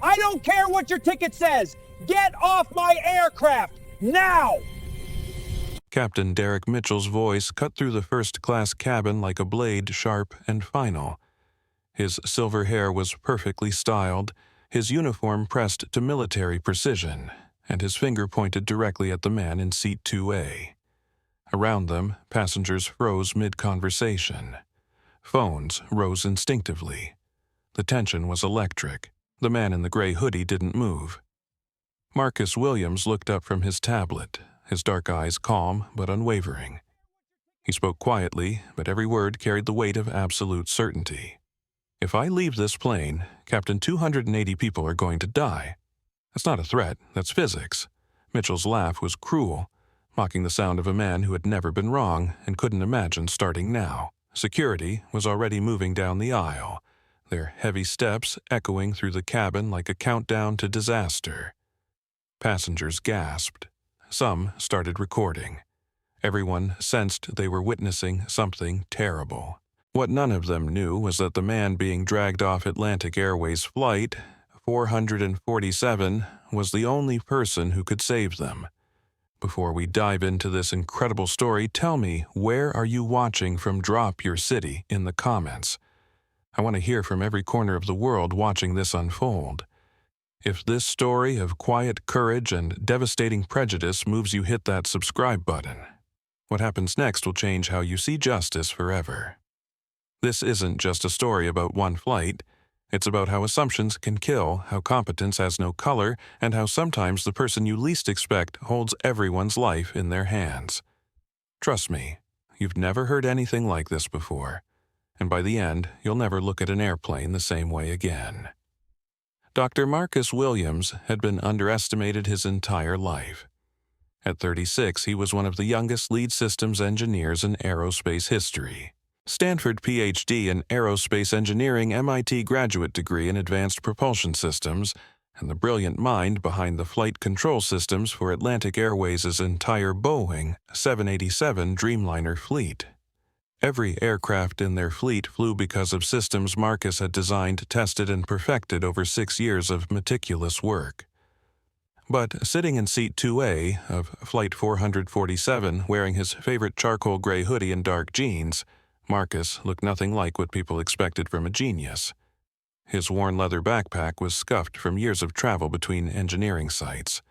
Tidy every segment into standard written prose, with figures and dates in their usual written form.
I don't care what your ticket says. Get off my aircraft, now! Captain Derek Mitchell's voice cut through the first-class cabin like a blade, sharp and final. His silver hair was perfectly styled, his uniform pressed to military precision, and his finger pointed directly at the man in seat 2A. Around them, passengers froze mid-conversation. Phones rose instinctively. The tension was electric. The man in the gray hoodie didn't move. Marcus Williams looked up from his tablet, his dark eyes calm but unwavering. He spoke quietly, but every word carried the weight of absolute certainty. If I leave this plane, Captain, 280 people are going to die. That's not a threat, that's physics. Mitchell's laugh was cruel, mocking the sound of a man who had never been wrong and couldn't imagine starting now. Security was already moving down the aisle, their heavy steps echoing through the cabin like a countdown to disaster. Passengers gasped. Some started recording. Everyone sensed they were witnessing something terrible. What none of them knew was that the man being dragged off Atlantic Airways Flight 447 was the only person who could save them. Before we dive into this incredible story, tell me, where are you watching from? Drop your city in the comments. I want to hear from every corner of the world watching this unfold. If this story of quiet courage and devastating prejudice moves you, hit that subscribe button. What happens next will change how you see justice forever. This isn't just a story about one flight. It's about how assumptions can kill, how competence has no color, and how sometimes the person you least expect holds everyone's life in their hands. Trust me, you've never heard anything like this before, and by the end, you'll never look at an airplane the same way again. Dr. Marcus Williams had been underestimated his entire life. At 36, he was one of the youngest lead systems engineers in aerospace history. Stanford PhD in aerospace engineering, MIT graduate degree in advanced propulsion systems, and the brilliant mind behind the flight control systems for Atlantic Airways' entire Boeing 787 Dreamliner fleet. Every aircraft in their fleet flew because of systems Marcus had designed, tested, and perfected over 6 years of meticulous work. But sitting in seat 2A of Flight 447, wearing his favorite charcoal gray hoodie and dark jeans, Marcus looked nothing like what people expected from a genius. His worn leather backpack was scuffed from years of travel between engineering sites.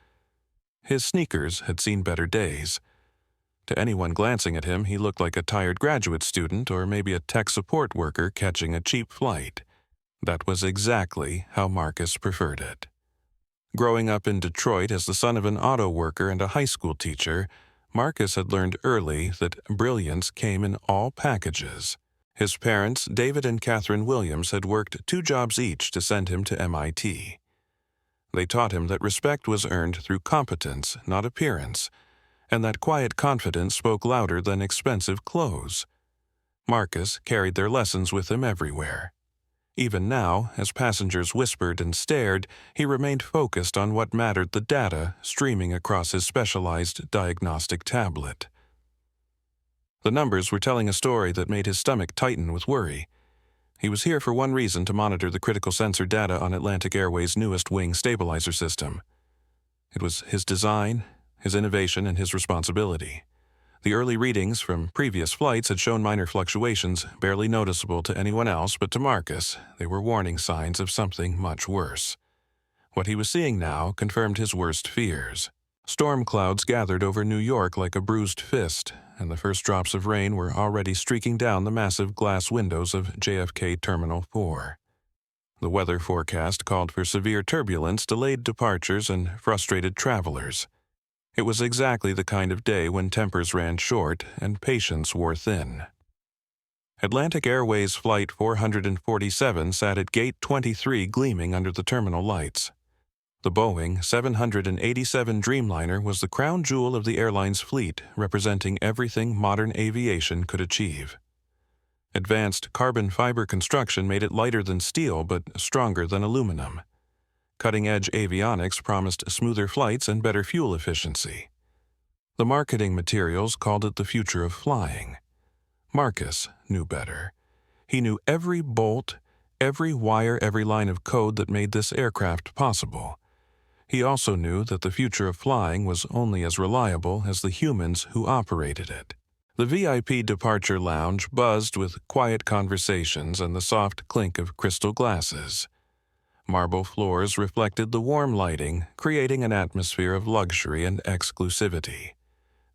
His sneakers had seen better days. To anyone glancing at him, he looked like a tired graduate student or maybe a tech support worker catching a cheap flight. That was exactly how Marcus preferred it. Growing up in Detroit as the son of an auto worker and a high school teacher, Marcus had learned early that brilliance came in all packages. His parents, David and Catherine Williams, had worked 2 jobs each to send him to MIT. They taught him that respect was earned through competence, not appearance, and that quiet confidence spoke louder than expensive clothes. Marcus carried their lessons with him everywhere. Even now, as passengers whispered and stared, he remained focused on what mattered: the data streaming across his specialized diagnostic tablet. The numbers were telling a story that made his stomach tighten with worry. He was here for one reason: to monitor the critical sensor data on Atlantic Airways' newest wing stabilizer system. It was his design, his innovation, and his responsibility. The early readings from previous flights had shown minor fluctuations, barely noticeable to anyone else, but to Marcus, they were warning signs of something much worse. What he was seeing now confirmed his worst fears. Storm clouds gathered over New York like a bruised fist, and the first drops of rain were already streaking down the massive glass windows of JFK Terminal 4. The weather forecast called for severe turbulence, delayed departures, and frustrated travelers. It was exactly the kind of day when tempers ran short and patience wore thin. Atlantic Airways Flight 447 sat at Gate 23 gleaming under the terminal lights. The Boeing 787 Dreamliner was the crown jewel of the airline's fleet, representing everything modern aviation could achieve. Advanced carbon fiber construction made it lighter than steel but stronger than aluminum. Cutting-edge avionics promised smoother flights and better fuel efficiency. The marketing materials called it the future of flying. Marcus knew better. He knew every bolt, every every wire, every line of code that made this aircraft possible. He also knew that the future of flying was only as reliable as the humans who operated it. The VIP departure lounge buzzed with quiet conversations and the soft clink of crystal glasses. Marble floors reflected the warm lighting, creating an atmosphere of luxury and exclusivity.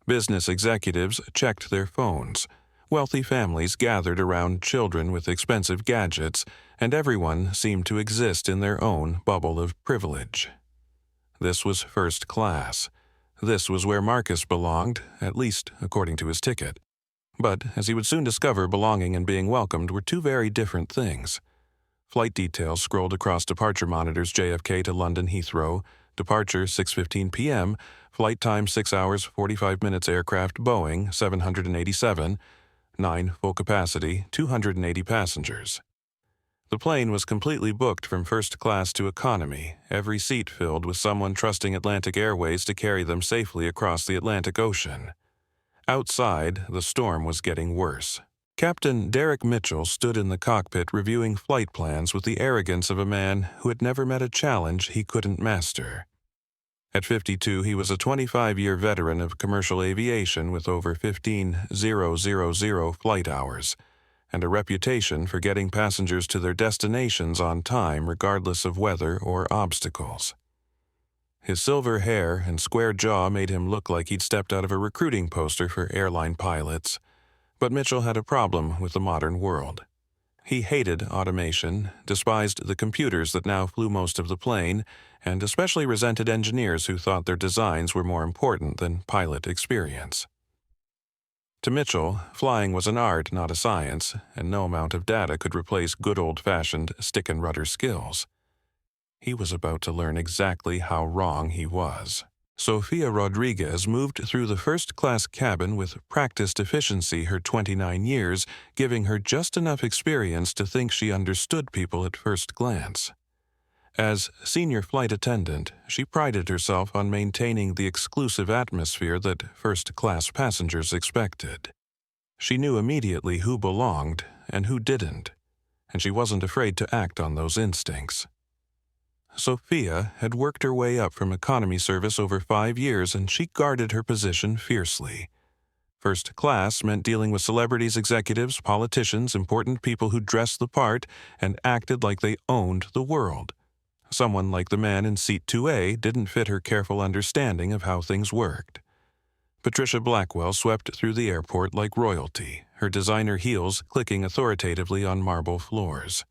Business executives checked their phones. Wealthy families gathered around children with expensive gadgets, and everyone seemed to exist in their own bubble of privilege. This was first class. This was where Marcus belonged, at least according to his ticket. But, as he would soon discover, belonging and being welcomed were two very different things. Flight details scrolled across departure monitors: JFK to London Heathrow, departure 6:15 p.m., flight time 6 hours 45 minutes, aircraft Boeing 787, 9 full capacity, 280 passengers. The plane was completely booked from first class to economy, every seat filled with someone trusting Atlantic Airways to carry them safely across the Atlantic Ocean. Outside, the storm was getting worse. Captain Derek Mitchell stood in the cockpit reviewing flight plans with the arrogance of a man who had never met a challenge he couldn't master. At 52, he was a 25-year veteran of commercial aviation with over 15,000 flight hours, and a reputation for getting passengers to their destinations on time regardless of weather or obstacles. His silver hair and square jaw made him look like he'd stepped out of a recruiting poster for airline pilots. But Mitchell had a problem with the modern world. He hated automation, despised the computers that now flew most of the plane, and especially resented engineers who thought their designs were more important than pilot experience. To Mitchell, flying was an art, not a science, and no amount of data could replace good old-fashioned stick-and-rudder skills. He was about to learn exactly how wrong he was. Sofia Rodriguez moved through the first-class cabin with practiced efficiency her 29 years, giving her just enough experience to think she understood people at first glance. As senior flight attendant, she prided herself on maintaining the exclusive atmosphere that first-class passengers expected. She knew immediately who belonged and who didn't, and she wasn't afraid to act on those instincts. Sophia had worked her way up from economy service over 5 years, and she guarded her position fiercely. First class meant dealing with celebrities, executives, politicians, important people who dressed the part and acted like they owned the world. Someone like the man in seat 2A didn't fit her careful understanding of how things worked. Patricia Blackwell swept through the airport like royalty, her designer heels clicking authoritatively on marble floors.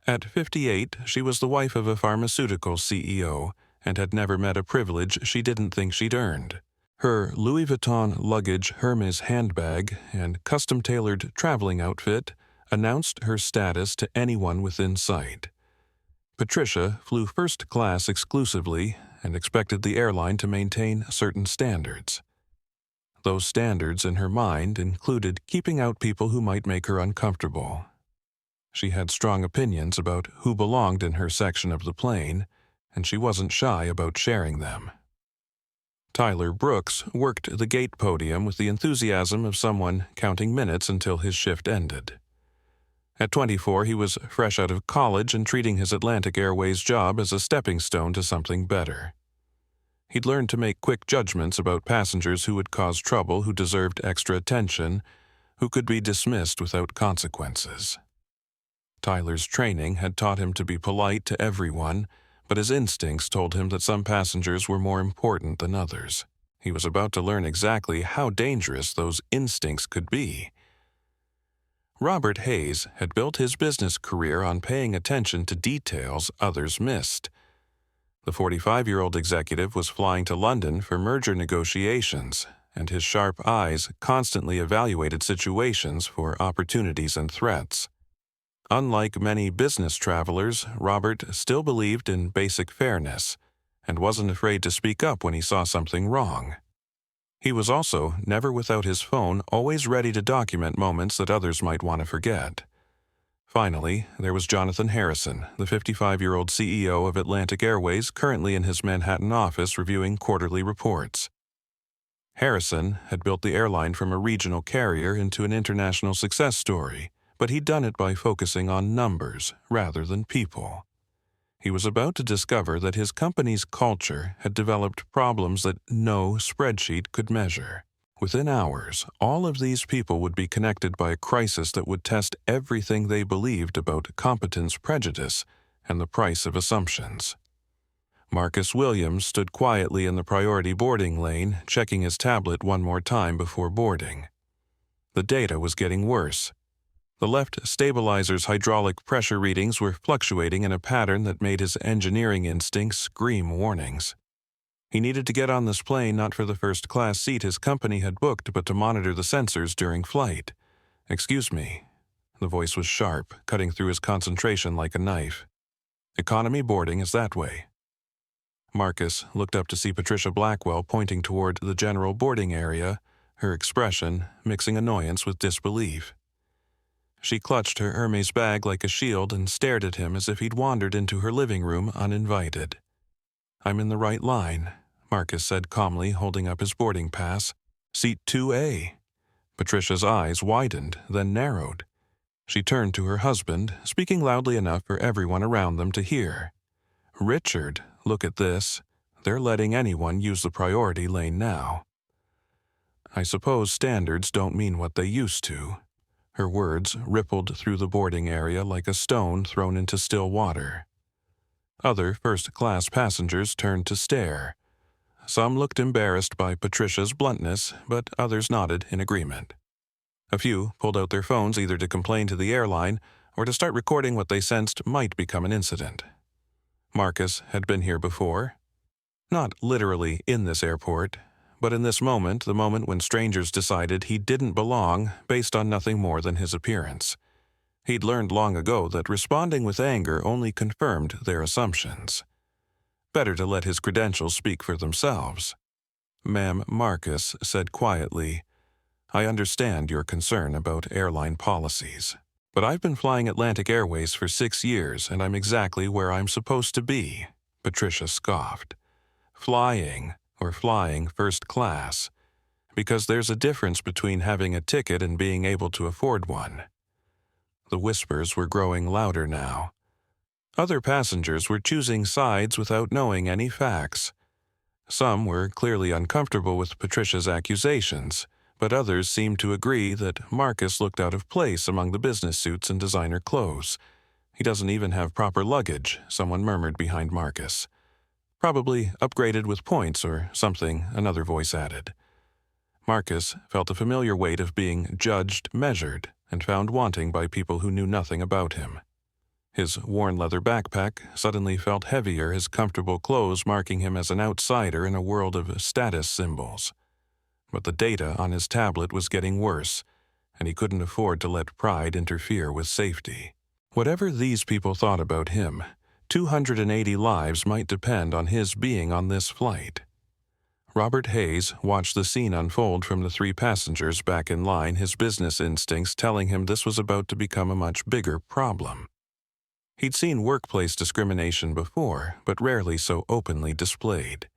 At 58, she was the wife of a pharmaceutical CEO and had never met a privilege she didn't think she'd earned. Her Louis Vuitton luggage Hermes handbag and custom-tailored traveling outfit announced her status to anyone within sight. Patricia flew first class exclusively and expected the airline to maintain certain standards. Those standards in her mind included keeping out people who might make her uncomfortable. She had strong opinions about who belonged in her section of the plane, and she wasn't shy about sharing them. Tyler Brooks worked the gate podium with the enthusiasm of someone counting minutes until his shift ended. At 24, he was fresh out of college and treating his Atlantic Airways job as a stepping stone to something better. He'd learned to make quick judgments about passengers who would cause trouble, who deserved extra attention, who could be dismissed without consequences. Tyler's training had taught him to be polite to everyone, but his instincts told him that some passengers were more important than others. He was about to learn exactly how dangerous those instincts could be. Robert Hayes had built his business career on paying attention to details others missed. The 45-year-old executive was flying to London for merger negotiations, and his sharp eyes constantly evaluated situations for opportunities and threats. Unlike many business travelers, Robert still believed in basic fairness and wasn't afraid to speak up when he saw something wrong. He was also never without his phone, always ready to document moments that others might want to forget. Finally, there was Jonathan Harrison, the 55-year-old CEO of Atlantic Airways, currently in his Manhattan office reviewing quarterly reports. Harrison had built the airline from a regional carrier into an international success story, but he'd done it by focusing on numbers rather than people. He was about to discover that his company's culture had developed problems that no spreadsheet could measure. Within hours, all of these people would be connected by a crisis that would test everything they believed about competence, prejudice, and the price of assumptions. Marcus Williams stood quietly in the priority boarding lane, checking his tablet one more time before boarding. The data was getting worse. The left stabilizer's hydraulic pressure readings were fluctuating in a pattern that made his engineering instincts scream warnings. He needed to get on this plane not for the first-class seat his company had booked, but to monitor the sensors during flight. "Excuse me." The voice was sharp, cutting through his concentration like a knife. "Economy boarding is that way." Marcus looked up to see Patricia Blackwell pointing toward the general boarding area, her expression mixing annoyance with disbelief. She clutched her Hermes bag like a shield and stared at him as if he'd wandered into her living room uninvited. "I'm in the right line," Marcus said calmly, holding up his boarding pass. "Seat 2A. Patricia's eyes widened, then narrowed. She turned to her husband, speaking loudly enough for everyone around them to hear. "Richard, look at this. They're letting anyone use the priority lane now." "I suppose standards don't mean what they used to." Her words rippled through the boarding area like a stone thrown into still water. Other first-class passengers turned to stare. Some looked embarrassed by Patricia's bluntness, but others nodded in agreement. A few pulled out their phones either to complain to the airline or to start recording what they sensed might become an incident. Marcus had been here before. Not literally in this airport, but in this moment, the moment when strangers decided he didn't belong based on nothing more than his appearance. He'd learned long ago that responding with anger only confirmed their assumptions. Better to let his credentials speak for themselves. "Ma'am," Marcus said quietly, "I understand your concern about airline policies, but I've been flying Atlantic Airways for 6 years and I'm exactly where I'm supposed to be," Patricia scoffed. "Flying first class, because there's a difference between having a ticket and being able to afford one." The whispers were growing louder now. Other passengers were choosing sides without knowing any facts. Some were clearly uncomfortable with Patricia's accusations, but others seemed to agree that Marcus looked out of place among the business suits and designer clothes. "He doesn't even have proper luggage," someone murmured behind Marcus. "Probably upgraded with points or something," another voice added. Marcus felt a familiar weight of being judged, measured, and found wanting by people who knew nothing about him. His worn leather backpack suddenly felt heavier, his comfortable clothes marking him as an outsider in a world of status symbols. But the data on his tablet was getting worse, and he couldn't afford to let pride interfere with safety. Whatever these people thought about him, 280 lives might depend on his being on this flight. Robert Hayes watched the scene unfold from the 3 passengers back in line, his business instincts telling him this was about to become a much bigger problem. He'd seen workplace discrimination before, but rarely so openly displayed.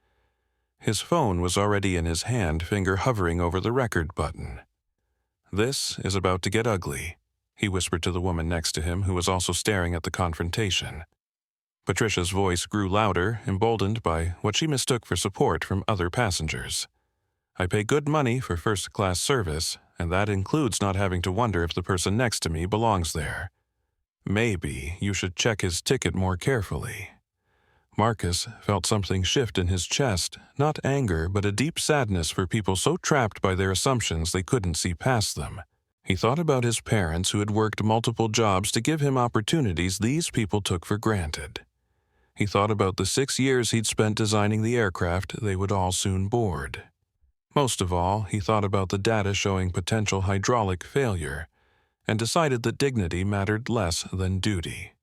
His phone was already in his hand, finger hovering over the record button. "This is about to get ugly," he whispered to the woman next to him, who was also staring at the confrontation. Patricia's voice grew louder, emboldened by what she mistook for support from other passengers. "I pay good money for first-class service, and that includes not having to wonder if the person next to me belongs there. Maybe you should check his ticket more carefully." Marcus felt something shift in his chest, not anger, but a deep sadness for people so trapped by their assumptions they couldn't see past them. He thought about his parents who had worked multiple jobs to give him opportunities these people took for granted. He thought about the 6 years he'd spent designing the aircraft they would all soon board. Most of all, he thought about the data showing potential hydraulic failure, and decided that dignity mattered less than duty.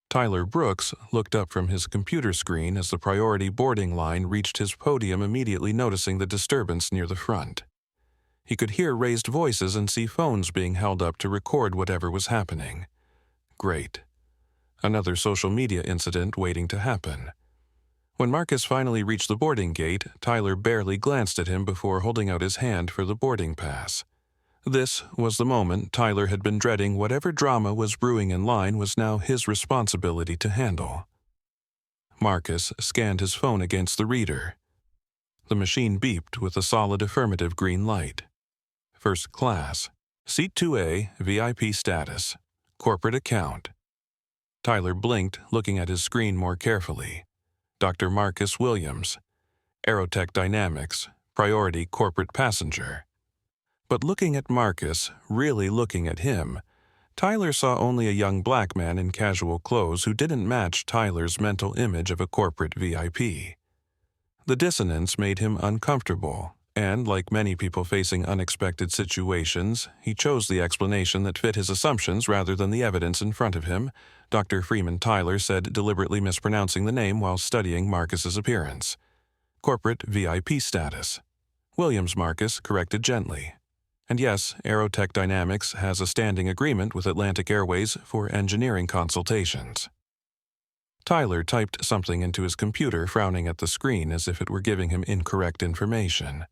Tyler Brooks looked up from his computer screen as the priority boarding line reached his podium, immediately noticing the disturbance near the front. He could hear raised voices and see phones being held up to record whatever was happening. Great. Another social media incident waiting to happen. When Marcus finally reached the boarding gate, Tyler barely glanced at him before holding out his hand for the boarding pass. This was the moment Tyler had been dreading. Whatever drama was brewing in line was now his responsibility to handle. Marcus scanned his phone against the reader. The machine beeped with a solid affirmative green light. First class, Seat 2A, VIP status, corporate account. Tyler blinked, looking at his screen more carefully. Dr. Marcus Williams, Aerotech Dynamics, priority corporate passenger. But looking at Marcus, really looking at him, Tyler saw only a young black man in casual clothes who didn't match Tyler's mental image of a corporate VIP. The dissonance made him uncomfortable, and like many people facing unexpected situations, he chose the explanation that fit his assumptions rather than the evidence in front of him. Dr. Freeman Tyler said, deliberately mispronouncing the name while studying Marcus's appearance. Corporate VIP status. Williams Marcus corrected gently. And yes, Aerotech Dynamics has a standing agreement with Atlantic Airways for engineering consultations. Tyler typed something into his computer, frowning at the screen as if it were giving him incorrect information.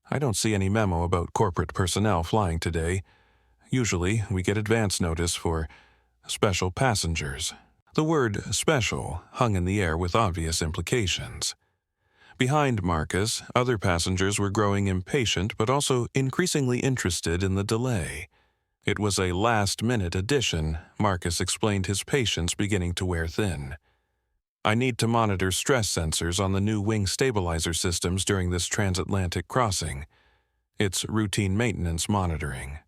I don't see any memo about corporate personnel flying today. Usually, we get advance notice for special passengers. The word special hung in the air with obvious implications. Behind Marcus, other passengers were growing impatient but also increasingly interested in the delay. It was a last-minute addition. Marcus explained, his patience beginning to wear thin. I need to monitor stress sensors on the new wing stabilizer systems during this transatlantic crossing. It's routine maintenance monitoring.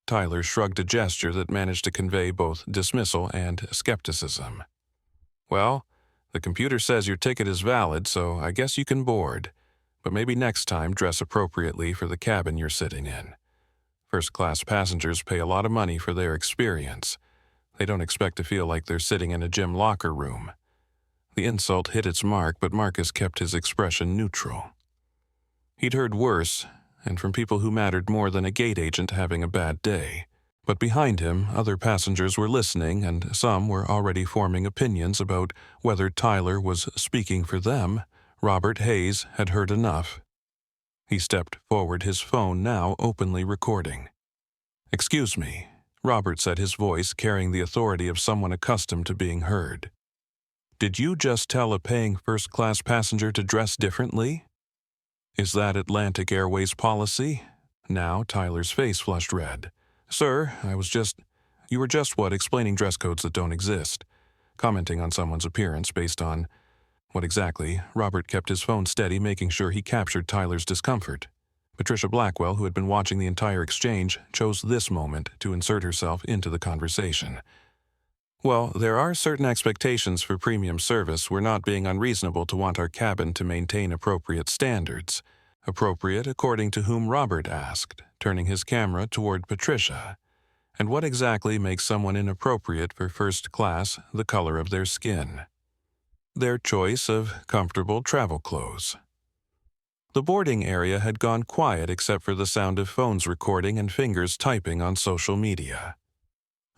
Tyler shrugged a gesture that managed to convey both dismissal and skepticism. Well, the computer says your ticket is valid, so I guess you can board. But maybe next time dress appropriately for the cabin you're sitting in. First-class passengers pay a lot of money for their experience. They don't expect to feel like they're sitting in a gym locker room. The insult hit its mark, but Marcus kept his expression neutral. He'd heard worse, and from people who mattered more than a gate agent having a bad day. But behind him, other passengers were listening, and some were already forming opinions about whether Tyler was speaking for them. Robert Hayes had heard enough. He stepped forward, his phone now openly recording. "Excuse me," Robert said, his voice carrying the authority of someone accustomed to being heard. "Did you just tell a paying first-class passenger to dress differently? Is that Atlantic Airways policy?" Now Tyler's face flushed red. "Sir, you were just explaining dress codes that don't exist, commenting on someone's appearance based on..." What exactly? Robert kept his phone steady, making sure he captured Tyler's discomfort. Patricia Blackwell, who had been watching the entire exchange, chose this moment to insert herself into the conversation. "Well, there are certain expectations for premium service. We're not being unreasonable to want our cabin to maintain appropriate standards." Appropriate according to whom, Robert asked, turning his camera toward Patricia. "And what exactly makes someone inappropriate for first class? The color of their skin." "Their choice of comfortable travel clothes." The boarding area had gone quiet except for the sound of phones recording and fingers typing on social media.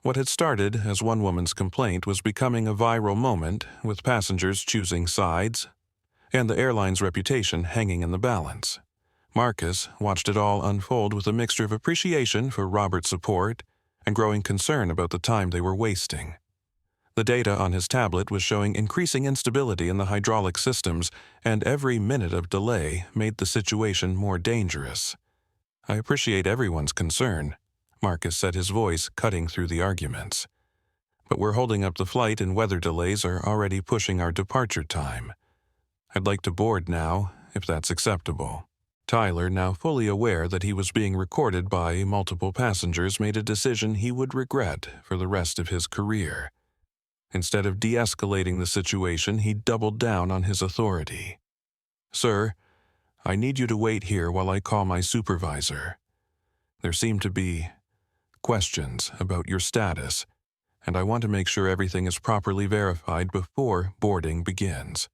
What had started as one woman's complaint was becoming a viral moment, with passengers choosing sides and the airline's reputation hanging in the balance. Marcus watched it all unfold with a mixture of appreciation for Robert's support and growing concern about the time they were wasting. The data on his tablet was showing increasing instability in the hydraulic systems, and every minute of delay made the situation more dangerous. "I appreciate everyone's concern," Marcus said, his voice cutting through the arguments. "But we're holding up the flight, and weather delays are already pushing our departure time. I'd like to board now, if that's acceptable." Tyler, now fully aware that he was being recorded by multiple passengers, made a decision he would regret for the rest of his career. Instead of de-escalating the situation, he doubled down on his authority. "Sir, I need you to wait here while I call my supervisor. There seem to be questions about your status, and I want to make sure everything is properly verified before boarding begins."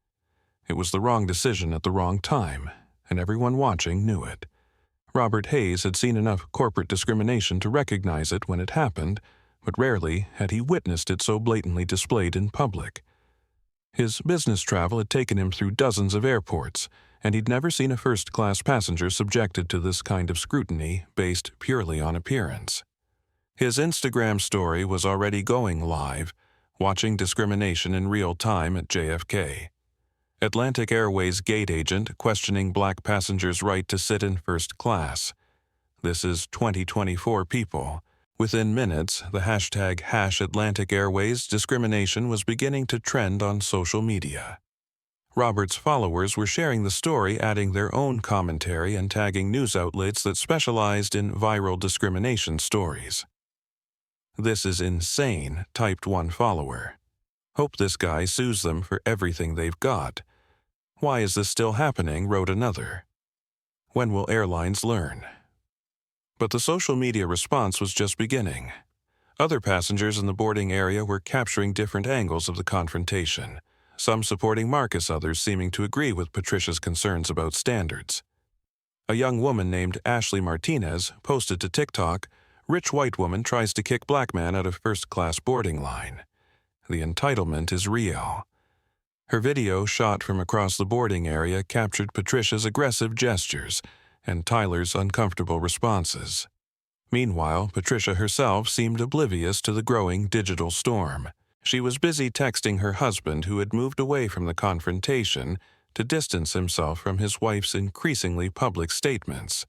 It was the wrong decision at the wrong time, and everyone watching knew it. Robert Hayes had seen enough corporate discrimination to recognize it when it happened, but rarely had he witnessed it so blatantly displayed in public. His business travel had taken him through dozens of airports, and he'd never seen a first-class passenger subjected to this kind of scrutiny based purely on appearance. His Instagram story was already going live, watching discrimination in real time at JFK. Atlantic Airways gate agent questioning black passengers' right to sit in first class. This is 2024 people. Within minutes, the hashtag #AtlanticAirways discrimination was beginning to trend on social media. Robert's followers were sharing the story, adding their own commentary and tagging news outlets that specialized in viral discrimination stories. "This is insane," typed one follower. "Hope this guy sues them for everything they've got. Why is this still happening?" wrote another. "When will airlines learn?" But the social media response was just beginning. Other passengers in the boarding area were capturing different angles of the confrontation, some supporting Marcus, others seeming to agree with Patricia's concerns about standards. A young woman named Ashley Martinez posted to TikTok, "Rich white woman tries to kick black man out of first-class boarding line. The entitlement is real." Her video, shot from across the boarding area, captured Patricia's aggressive gestures and Tyler's uncomfortable responses. Meanwhile, Patricia herself seemed oblivious to the growing digital storm. She was busy texting her husband, who had moved away from the confrontation to distance himself from his wife's increasingly public statements.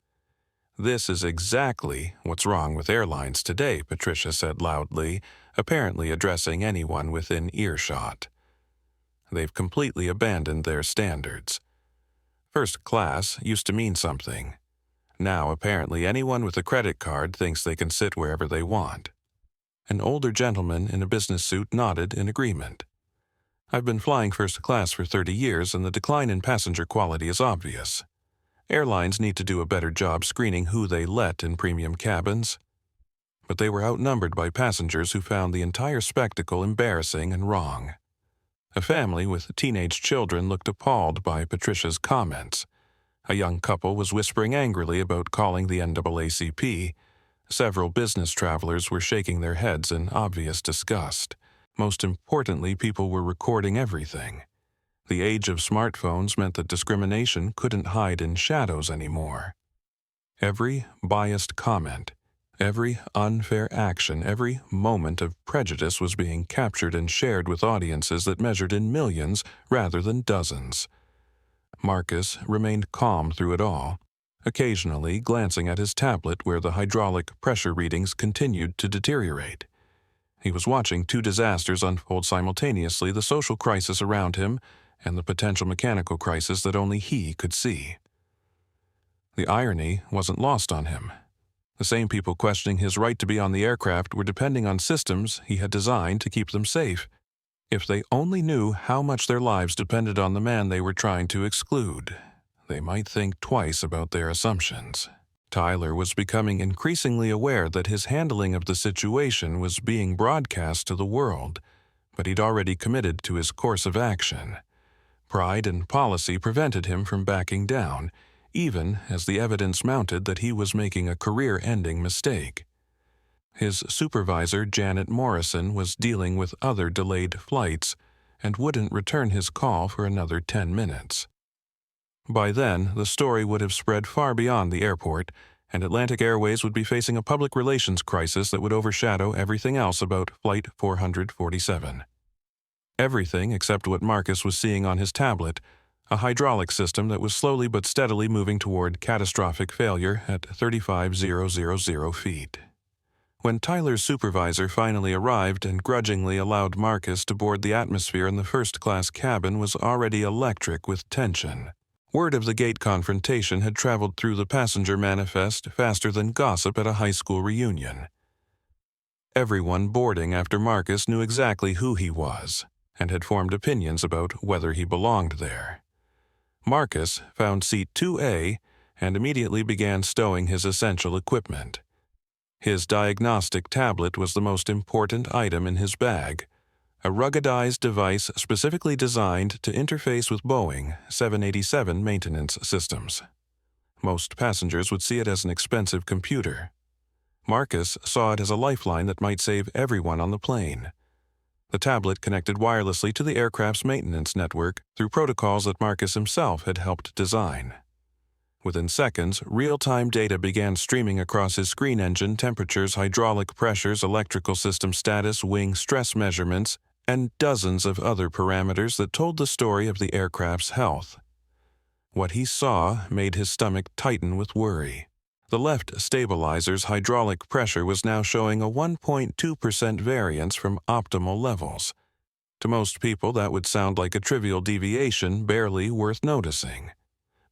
"This is exactly what's wrong with airlines today," Patricia said loudly, apparently addressing anyone within earshot. "They've completely abandoned their standards. First class used to mean something. Now, apparently, anyone with a credit card thinks they can sit wherever they want." An older gentleman in a business suit nodded in agreement. "I've been flying first class for 30 years, and the decline in passenger quality is obvious. Airlines need to do a better job screening who they let in premium cabins." But they were outnumbered by passengers who found the entire spectacle embarrassing and wrong. A family with teenage children looked appalled by Patricia's comments. A young couple was whispering angrily about calling the NAACP. Several business travelers were shaking their heads in obvious disgust. Most importantly, people were recording everything. The age of smartphones meant that discrimination couldn't hide in shadows anymore. Every biased comment, every unfair action, every moment of prejudice was being captured and shared with audiences that measured in millions rather than dozens. Marcus remained calm through it all, occasionally glancing at his tablet where the hydraulic pressure readings continued to deteriorate. He was watching two disasters unfold simultaneously: the social crisis around him and the potential mechanical crisis that only he could see. The irony wasn't lost on him. The same people questioning his right to be on the aircraft were depending on systems he had designed to keep them safe. If they only knew how much their lives depended on the man they were trying to exclude, they might think twice about their assumptions. Tyler was becoming increasingly aware that his handling of the situation was being broadcast to the world, but he'd already committed to his course of action. Pride and policy prevented him from backing down, even as the evidence mounted that he was making a career-ending mistake. His supervisor, Janet Morrison, was dealing with other delayed flights and wouldn't return his call for another 10 minutes. By then, the story would have spread far beyond the airport, and Atlantic Airways would be facing a public relations crisis that would overshadow everything else about Flight 447. Everything except what Marcus was seeing on his tablet: a hydraulic system that was slowly but steadily moving toward catastrophic failure at 35,000 feet. When Tyler's supervisor finally arrived and grudgingly allowed Marcus to board, the atmosphere in the first-class cabin was already electric with tension. Word of the gate confrontation had traveled through the passenger manifest faster than gossip at a high school reunion. Everyone boarding after Marcus knew exactly who he was and had formed opinions about whether he belonged there. Marcus found seat 2A and immediately began stowing his essential equipment. His diagnostic tablet was the most important item in his bag, a ruggedized device specifically designed to interface with Boeing 787 maintenance systems. Most passengers would see it as an expensive computer. Marcus saw it as a lifeline that might save everyone on the plane. The tablet connected wirelessly to the aircraft's maintenance network through protocols that Marcus himself had helped design. Within seconds, real-time data began streaming across his screen engine temperatures, hydraulic pressures, electrical system status, wing stress measurements, and dozens of other parameters that told the story of the aircraft's health. What he saw made his stomach tighten with worry. The left stabilizer's hydraulic pressure was now showing a 1.2% variance from optimal levels. To most people, that would sound like a trivial deviation, barely worth noticing.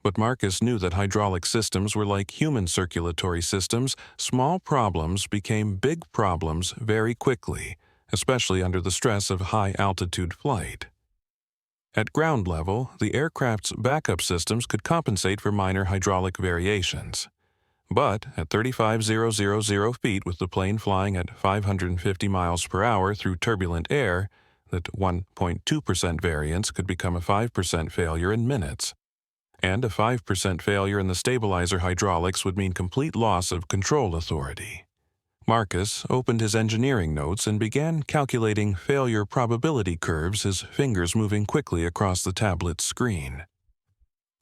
But Marcus knew that hydraulic systems were like human circulatory systems. Small problems became big problems very quickly, especially under the stress of high-altitude flight. At ground level, the aircraft's backup systems could compensate for minor hydraulic variations. But at 35,000 feet with the plane flying at 550 miles per hour through turbulent air, that 1.2% variance could become a 5% failure in minutes. And a 5% failure in the stabilizer hydraulics would mean complete loss of control authority. Marcus opened his engineering notes and began calculating failure probability curves, his fingers moving quickly across the tablet's screen.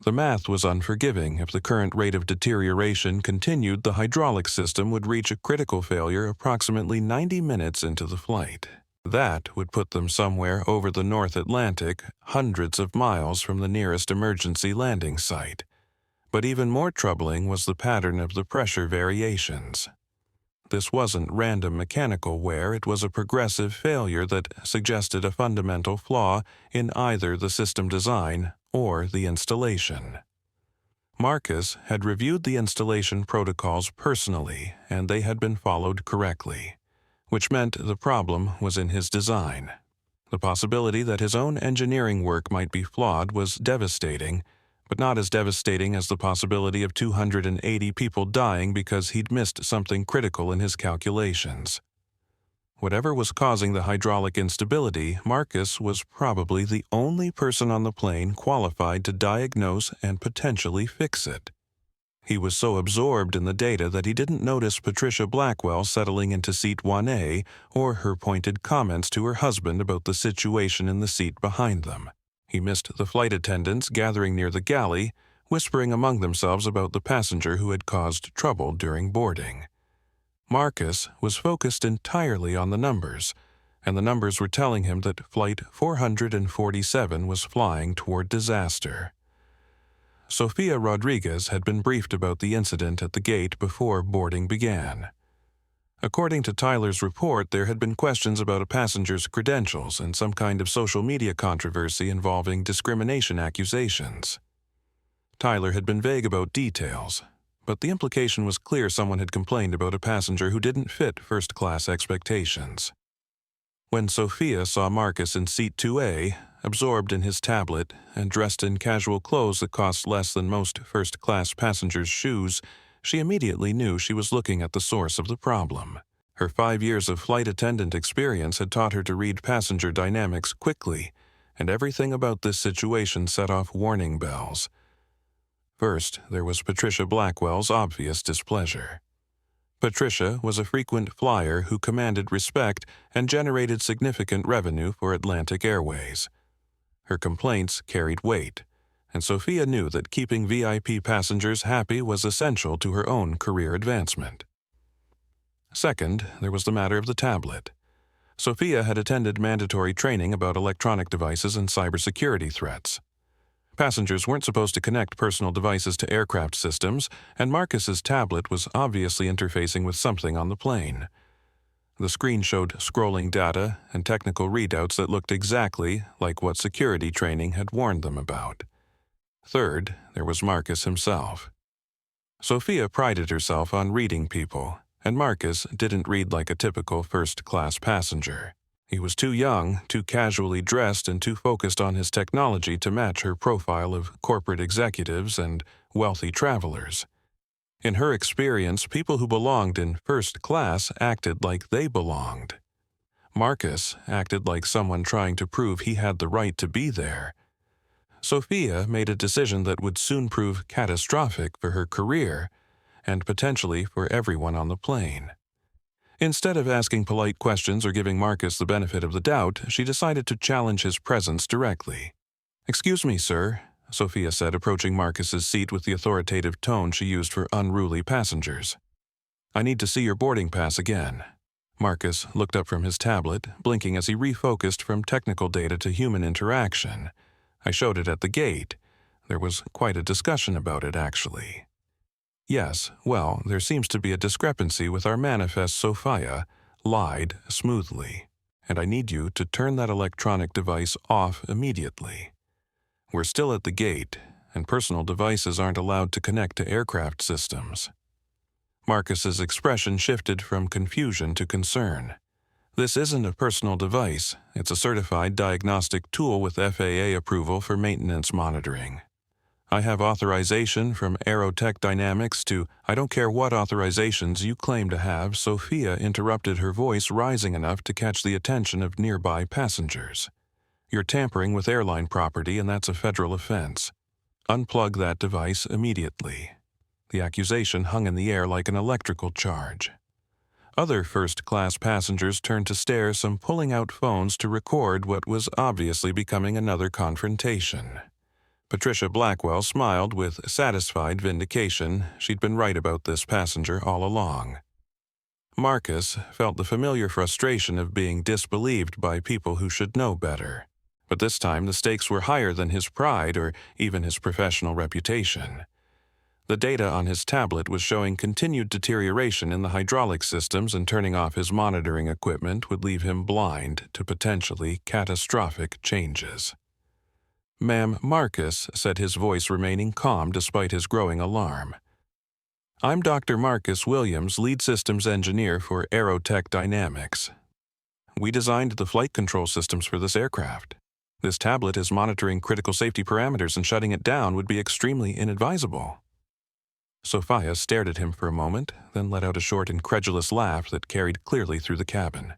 The math was unforgiving. If the current rate of deterioration continued, the hydraulic system would reach a critical failure approximately 90 minutes into the flight. That would put them somewhere over the North Atlantic, hundreds of miles from the nearest emergency landing site. But even more troubling was the pattern of the pressure variations. This wasn't random mechanical wear, it was a progressive failure that suggested a fundamental flaw in either the system design or the installation. Marcus had reviewed the installation protocols personally, and they had been followed correctly, which meant the problem was in his design. The possibility that his own engineering work might be flawed was devastating, but not as devastating as the possibility of 280 people dying because he'd missed something critical in his calculations. Whatever was causing the hydraulic instability, Marcus was probably the only person on the plane qualified to diagnose and potentially fix it. He was so absorbed in the data that he didn't notice Patricia Blackwell settling into seat 1A or her pointed comments to her husband about the situation in the seat behind them. He missed the flight attendants gathering near the galley, whispering among themselves about the passenger who had caused trouble during boarding. Marcus was focused entirely on the numbers, and the numbers were telling him that Flight 447 was flying toward disaster. Sofia Rodriguez had been briefed about the incident at the gate before boarding began. According to Tyler's report, there had been questions about a passenger's credentials and some kind of social media controversy involving discrimination accusations. Tyler had been vague about details, but the implication was clear someone had complained about a passenger who didn't fit first-class expectations. When Sophia saw Marcus in seat 2A, absorbed in his tablet and dressed in casual clothes that cost less than most first-class passengers' shoes, she immediately knew she was looking at the source of the problem. Her 5 years of flight attendant experience had taught her to read passenger dynamics quickly, and everything about this situation set off warning bells. First, there was Patricia Blackwell's obvious displeasure. Patricia was a frequent flyer who commanded respect and generated significant revenue for Atlantic Airways. Her complaints carried weight, and Sophia knew that keeping VIP passengers happy was essential to her own career advancement. Second, there was the matter of the tablet. Sophia had attended mandatory training about electronic devices and cybersecurity threats. Passengers weren't supposed to connect personal devices to aircraft systems, and Marcus's tablet was obviously interfacing with something on the plane. The screen showed scrolling data and technical readouts that looked exactly like what security training had warned them about. Third, there was Marcus himself. Sophia prided herself on reading people, and Marcus didn't read like a typical first-class passenger. He was too young, too casually dressed, and too focused on his technology to match her profile of corporate executives and wealthy travelers. In her experience, people who belonged in first class acted like they belonged. Marcus acted like someone trying to prove he had the right to be there. Sophia made a decision that would soon prove catastrophic for her career and potentially for everyone on the plane. Instead of asking polite questions or giving Marcus the benefit of the doubt, she decided to challenge his presence directly. "Excuse me, sir," Sophia said, approaching Marcus's seat with the authoritative tone she used for unruly passengers. "I need to see your boarding pass again." Marcus looked up from his tablet, blinking as he refocused from technical data to human interaction. "I showed it at the gate. There was quite a discussion about it, actually." "Yes, well, there seems to be a discrepancy with our manifest. Sophia lied smoothly, and I need you to turn that electronic device off immediately. We're still at the gate, and personal devices aren't allowed to connect to aircraft systems." Marcus's expression shifted from confusion to concern. "This isn't a personal device. It's a certified diagnostic tool with FAA approval for maintenance monitoring. I have authorization from Aerotech Dynamics to—" "I don't care what authorizations you claim to have," Sophia interrupted, her voice rising enough to catch the attention of nearby passengers. "You're tampering with airline property, and that's a federal offense. Unplug that device immediately." The accusation hung in the air like an electrical charge. Other first-class passengers turned to stare, some pulling out phones to record what was obviously becoming another confrontation. Patricia Blackwell smiled with satisfied vindication. She'd been right about this passenger all along. Marcus felt the familiar frustration of being disbelieved by people who should know better. But this time the stakes were higher than his pride or even his professional reputation. The data on his tablet was showing continued deterioration in the hydraulic systems, and turning off his monitoring equipment would leave him blind to potentially catastrophic changes. "Ma'am," Marcus said, his voice remaining calm despite his growing alarm. "I'm Dr. Marcus Williams, lead systems engineer for Aerotech Dynamics. We designed the flight control systems for this aircraft. This tablet is monitoring critical safety parameters, and shutting it down would be extremely inadvisable." Sophia stared at him for a moment, then let out a short, incredulous laugh that carried clearly through the cabin.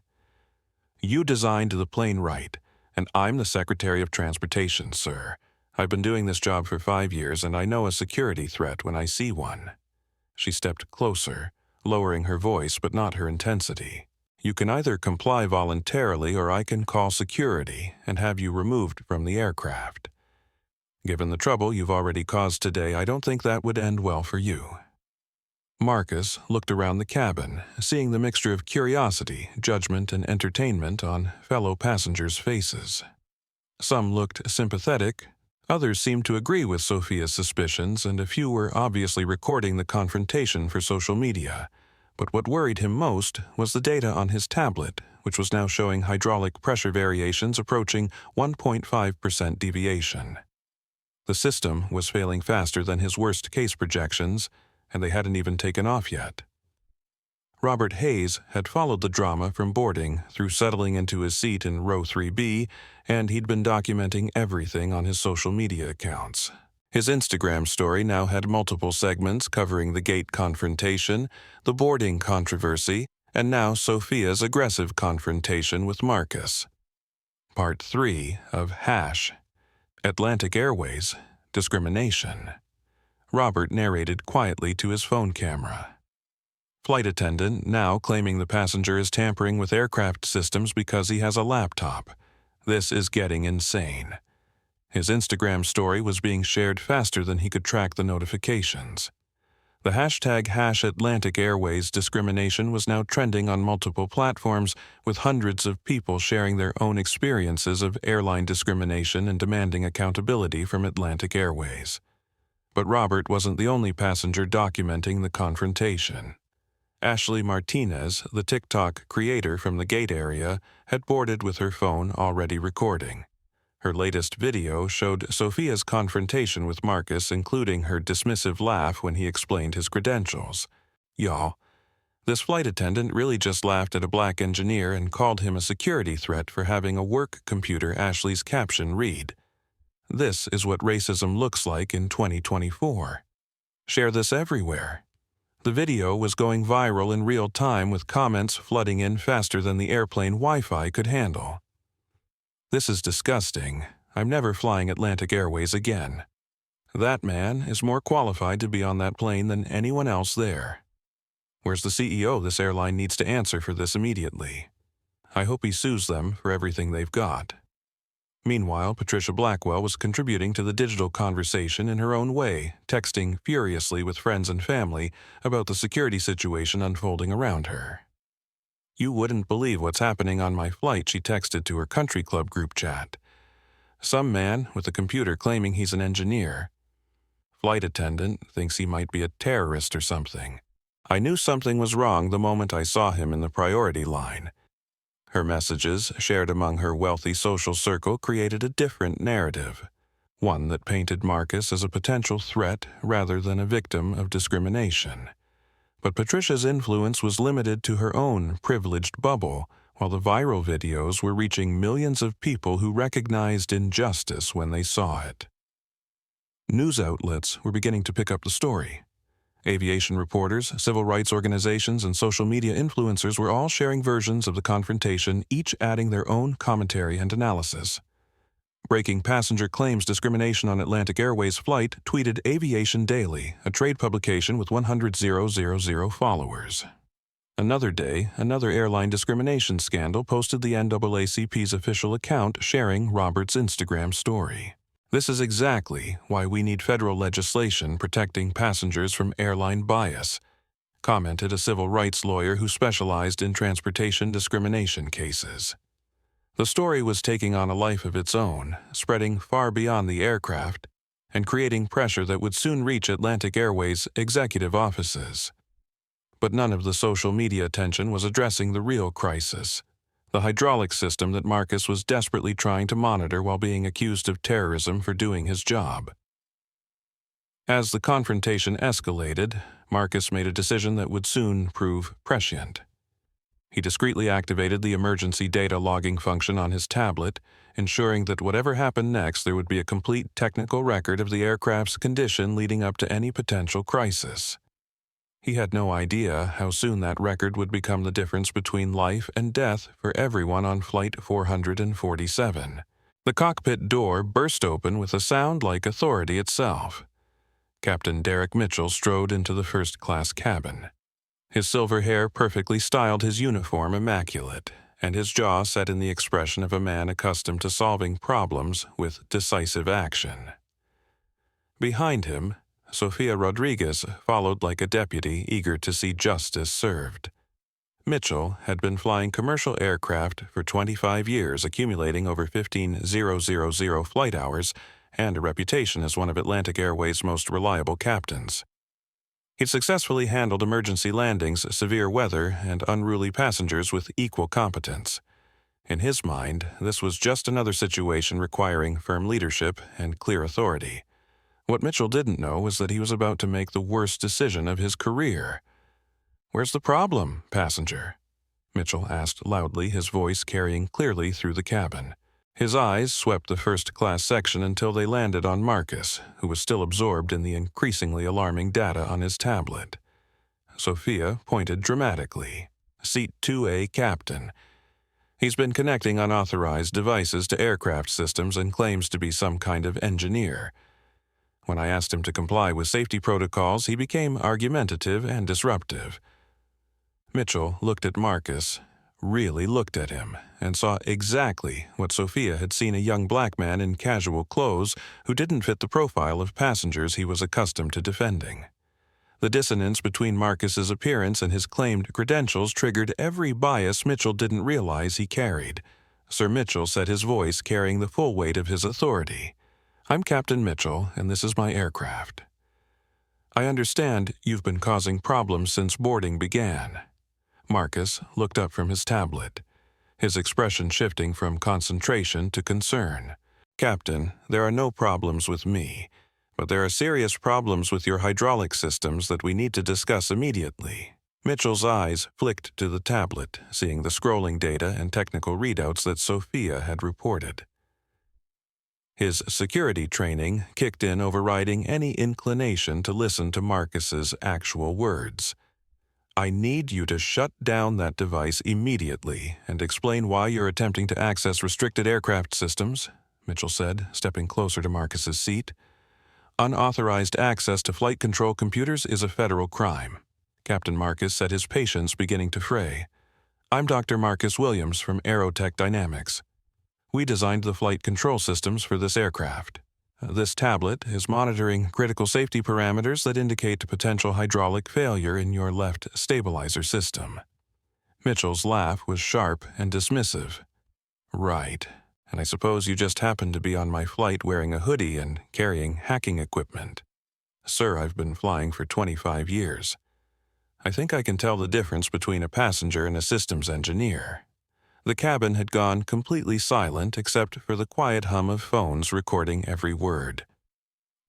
"You designed the plane right, and I'm the Secretary of Transportation, sir. I've been doing this job for 5 years, and I know a security threat when I see one." She stepped closer, lowering her voice but not her intensity. "You can either comply voluntarily, or I can call security and have you removed from the aircraft. Given the trouble you've already caused today, I don't think that would end well for you." Marcus looked around the cabin, seeing the mixture of curiosity, judgment, and entertainment on fellow passengers' faces. Some looked sympathetic, others seemed to agree with Sophia's suspicions, and a few were obviously recording the confrontation for social media. But what worried him most was the data on his tablet, which was now showing hydraulic pressure variations approaching 1.5% deviation. The system was failing faster than his worst-case projections, and they hadn't even taken off yet. Robert Hayes had followed the drama from boarding through settling into his seat in row 3B, and he'd been documenting everything on his social media accounts. His Instagram story now had multiple segments covering the gate confrontation, the boarding controversy, and now Sophia's aggressive confrontation with Marcus. Part 3 of Hash. Atlantic Airways, Discrimination. Robert narrated quietly to his phone camera. Flight attendant now claiming the passenger is tampering with aircraft systems because he has a laptop. This is getting insane. His Instagram story was being shared faster than he could track the notifications. The hashtag #Atlantic Airways Discrimination was now trending on multiple platforms, with hundreds of people sharing their own experiences of airline discrimination and demanding accountability from Atlantic Airways. But Robert wasn't the only passenger documenting the confrontation. Ashley Martinez, the TikTok creator from the gate area, had boarded with her phone already recording. Her latest video showed Sophia's confrontation with Marcus, including her dismissive laugh when he explained his credentials. "Y'all, this flight attendant really just laughed at a black engineer and called him a security threat for having a work computer." Ashley's caption read, "This is what racism looks like in 2024. Share this everywhere." The video was going viral in real time, with comments flooding in faster than the airplane Wi-Fi could handle. "This is disgusting. I'm never flying Atlantic Airways again. That man is more qualified to be on that plane than anyone else there." Where's the CEO? This airline needs to answer for this immediately. I hope he sues them for everything they've got. Meanwhile, Patricia Blackwell was contributing to the digital conversation in her own way, texting furiously with friends and family about the security situation unfolding around her. You wouldn't believe what's happening on my flight, she texted to her country club group chat. Some man with a computer claiming he's an engineer. Flight attendant thinks he might be a terrorist or something. I knew something was wrong the moment I saw him in the priority line. Her messages, shared among her wealthy social circle, created a different narrative, one that painted Marcus as a potential threat rather than a victim of discrimination. But Patricia's influence was limited to her own privileged bubble, while the viral videos were reaching millions of people who recognized injustice when they saw it. News outlets were beginning to pick up the story. Aviation reporters, civil rights organizations, and social media influencers were all sharing versions of the confrontation, each adding their own commentary and analysis. Breaking passenger claims discrimination on Atlantic Airways flight, tweeted Aviation Daily, a trade publication with 100,000 followers. Another day, another airline discrimination scandal posted the NAACP's official account sharing Robert's Instagram story. This is exactly why we need federal legislation protecting passengers from airline bias, commented a civil rights lawyer who specialized in transportation discrimination cases. The story was taking on a life of its own, spreading far beyond the aircraft and creating pressure that would soon reach Atlantic Airways' executive offices. But none of the social media attention was addressing the real crisis, the hydraulic system that Marcus was desperately trying to monitor while being accused of terrorism for doing his job. As the confrontation escalated, Marcus made a decision that would soon prove prescient. He discreetly activated the emergency data logging function on his tablet, ensuring that whatever happened next, there would be a complete technical record of the aircraft's condition leading up to any potential crisis. He had no idea how soon that record would become the difference between life and death for everyone on Flight 447. The cockpit door burst open with a sound like authority itself. Captain Derek Mitchell strode into the first-class cabin. His silver hair perfectly styled his uniform immaculate, and his jaw set in the expression of a man accustomed to solving problems with decisive action. Behind him, Sofia Rodriguez followed like a deputy eager to see justice served. Mitchell had been flying commercial aircraft for 25 years, accumulating over 15,000 flight hours and a reputation as one of Atlantic Airways' most reliable captains. He'd successfully handled emergency landings, severe weather, and unruly passengers with equal competence. In his mind, this was just another situation requiring firm leadership and clear authority. What Mitchell didn't know was that he was about to make the worst decision of his career. "Where's the problem, passenger?" Mitchell asked loudly, his voice carrying clearly through the cabin. His eyes swept the first-class section until they landed on Marcus, who was still absorbed in the increasingly alarming data on his tablet. Sophia pointed dramatically. "Seat 2A, Captain. He's been connecting unauthorized devices to aircraft systems and claims to be some kind of engineer. When I asked him to comply with safety protocols, he became argumentative and disruptive." Mitchell looked at Marcus, really looked at him, and saw exactly what Sophia had seen: a young black man in casual clothes who didn't fit the profile of passengers he was accustomed to defending. The dissonance between Marcus's appearance and his claimed credentials triggered every bias Mitchell didn't realize he carried. Sir Mitchell set his voice, carrying the full weight of his authority. "I'm Captain Mitchell, and this is my aircraft. I understand you've been causing problems since boarding began." Marcus looked up from his tablet, his expression shifting from concentration to concern. "Captain, there are no problems with me, but there are serious problems with your hydraulic systems that we need to discuss immediately." Mitchell's eyes flicked to the tablet, seeing the scrolling data and technical readouts that Sophia had reported. His security training kicked in, overriding any inclination to listen to Marcus's actual words. "I need you to shut down that device immediately and explain why you're attempting to access restricted aircraft systems," Mitchell said, stepping closer to Marcus's seat. "Unauthorized access to flight control computers is a federal crime. Captain Marcus said, his patience beginning to fray. "I'm Dr. Marcus Williams from Aerotech Dynamics. We designed the flight control systems for this aircraft. This tablet is monitoring critical safety parameters that indicate potential hydraulic failure in your left stabilizer system." Mitchell's laugh was sharp and dismissive. "Right. And I suppose you just happened to be on my flight wearing a hoodie and carrying hacking equipment." "Sir, I've been flying for 25 years. I think I can tell the difference between a passenger and a systems engineer." The cabin had gone completely silent except for the quiet hum of phones recording every word.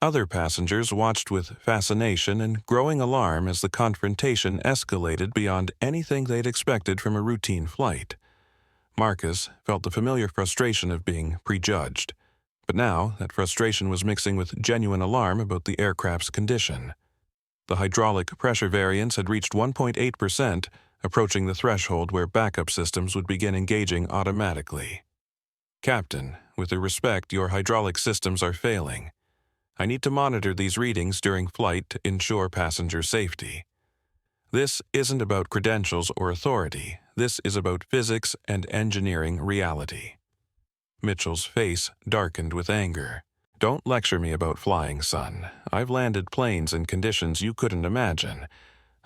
Other passengers watched with fascination and growing alarm as the confrontation escalated beyond anything they'd expected from a routine flight. Marcus felt the familiar frustration of being prejudged, but now that frustration was mixing with genuine alarm about the aircraft's condition. The hydraulic pressure variance had reached 1.8%, approaching the threshold where backup systems would begin engaging automatically. "Captain, with the respect, your hydraulic systems are failing. I need to monitor these readings during flight to ensure passenger safety. This isn't about credentials or authority. This is about physics and engineering reality." Mitchell's face darkened with anger. "Don't lecture me about flying, son. I've landed planes in conditions you couldn't imagine.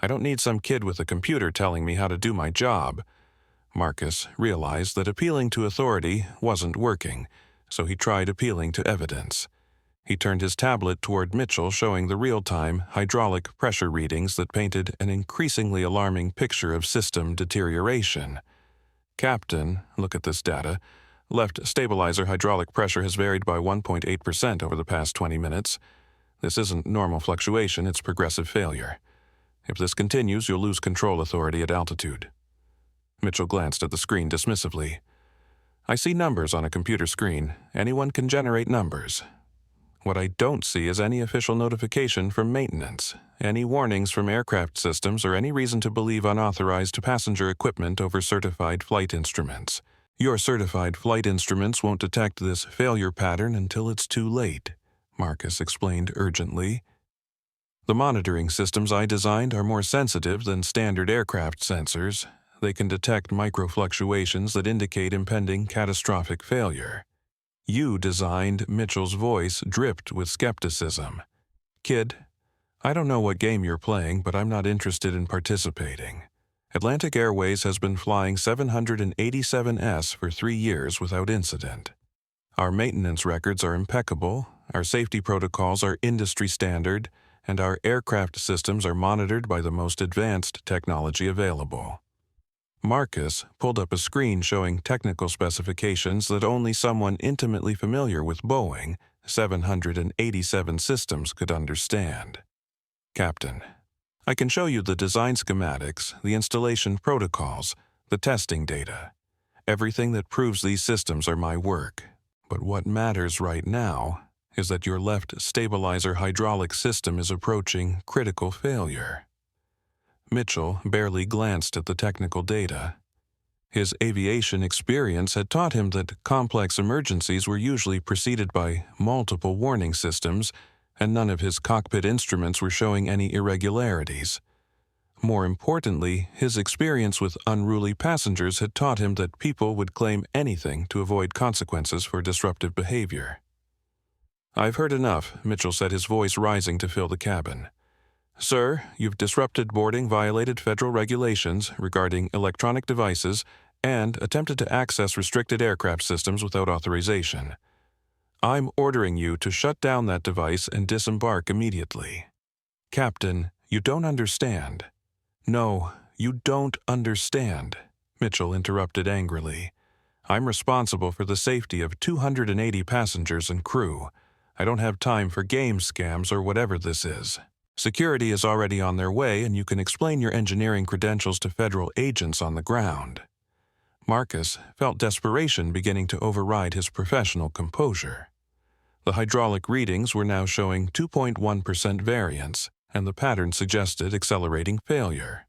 I don't need some kid with a computer telling me how to do my job." Marcus realized that appealing to authority wasn't working, so he tried appealing to evidence. He turned his tablet toward Mitchell, showing the real-time hydraulic pressure readings that painted an increasingly alarming picture of system deterioration. "Captain, look at this data. Left stabilizer hydraulic pressure has varied by 1.8% over the past 20 minutes. This isn't normal fluctuation, it's progressive failure. If this continues, you'll lose control authority at altitude." Mitchell glanced at the screen dismissively. "I see numbers on a computer screen. Anyone can generate numbers. What I don't see is any official notification from maintenance, any warnings from aircraft systems, or any reason to believe unauthorized passenger equipment over certified flight instruments. Your certified flight instruments won't detect this failure pattern until it's too late," Marcus explained urgently. "The monitoring systems I designed are more sensitive than standard aircraft sensors. They can detect microfluctuations that indicate impending catastrophic failure." "You designed," Mitchell's voice dripped with skepticism. "Kid, I don't know what game you're playing, but I'm not interested in participating. Atlantic Airways has been flying 787S for 3 years without incident. Our maintenance records are impeccable, our safety protocols are industry standard, and our aircraft systems are monitored by the most advanced technology available." Marcus pulled up a screen showing technical specifications that only someone intimately familiar with Boeing 787 systems could understand. "Captain, I can show you the design schematics, the installation protocols, the testing data. Everything that proves these systems are my work. But what matters right now is that your left stabilizer hydraulic system is approaching critical failure." Mitchell barely glanced at the technical data. His aviation experience had taught him that complex emergencies were usually preceded by multiple warning systems, and none of his cockpit instruments were showing any irregularities. More importantly, his experience with unruly passengers had taught him that people would claim anything to avoid consequences for disruptive behavior. "I've heard enough," Mitchell said, his voice rising to fill the cabin. "Sir, you've disrupted boarding, violated federal regulations regarding electronic devices, and attempted to access restricted aircraft systems without authorization. I'm ordering you to shut down that device and disembark immediately." "Captain, you don't understand." "No, you don't understand," Mitchell interrupted angrily. "I'm responsible for the safety of 280 passengers and crew. I don't have time for game scams or whatever this is. Security is already on their way, and you can explain your engineering credentials to federal agents on the ground." Marcus felt desperation beginning to override his professional composure. The hydraulic readings were now showing 2.1% variance, and the pattern suggested accelerating failure.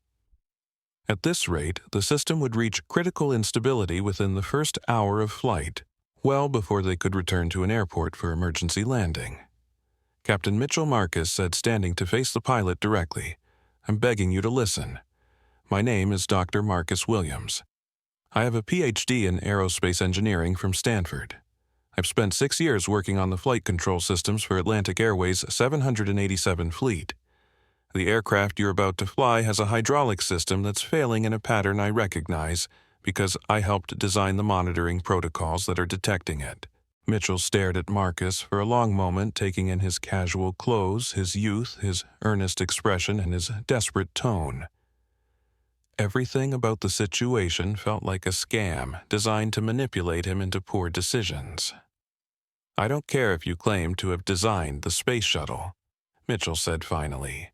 At this rate, the system would reach critical instability within the first hour of flight, well before they could return to an airport for emergency landing. Captain Mitchell Marcus said, standing to face the pilot directly, I'm begging you to listen. My name is Dr. Marcus Williams. I have a PhD in aerospace engineering from Stanford. I've spent 6 years working on the flight control systems for Atlantic Airways' 787 fleet. The aircraft you're about to fly has a hydraulic system that's failing in a pattern I recognize because I helped design the monitoring protocols that are detecting it. Mitchell stared at Marcus for a long moment, taking in his casual clothes, his youth, his earnest expression, and his desperate tone. Everything about the situation felt like a scam designed to manipulate him into poor decisions. I don't care if you claim to have designed the space shuttle, Mitchell said finally.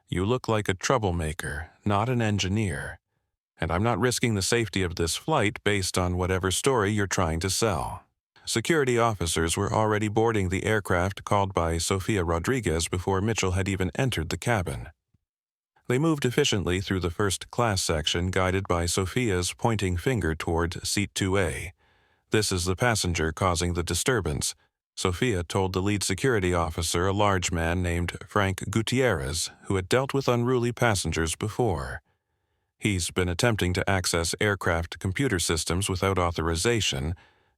You look like a troublemaker, not an engineer, and I'm not risking the safety of this flight based on whatever story you're trying to sell. Security officers were already boarding the aircraft called by Sofia Rodriguez before Mitchell had even entered the cabin. They moved efficiently through the first-class section, guided by Sofia's pointing finger toward Seat 2A. This is the passenger causing the disturbance, Sofia told the lead security officer, a large man named Frank Gutierrez, who had dealt with unruly passengers before. He's been attempting to access aircraft computer systems without authorization,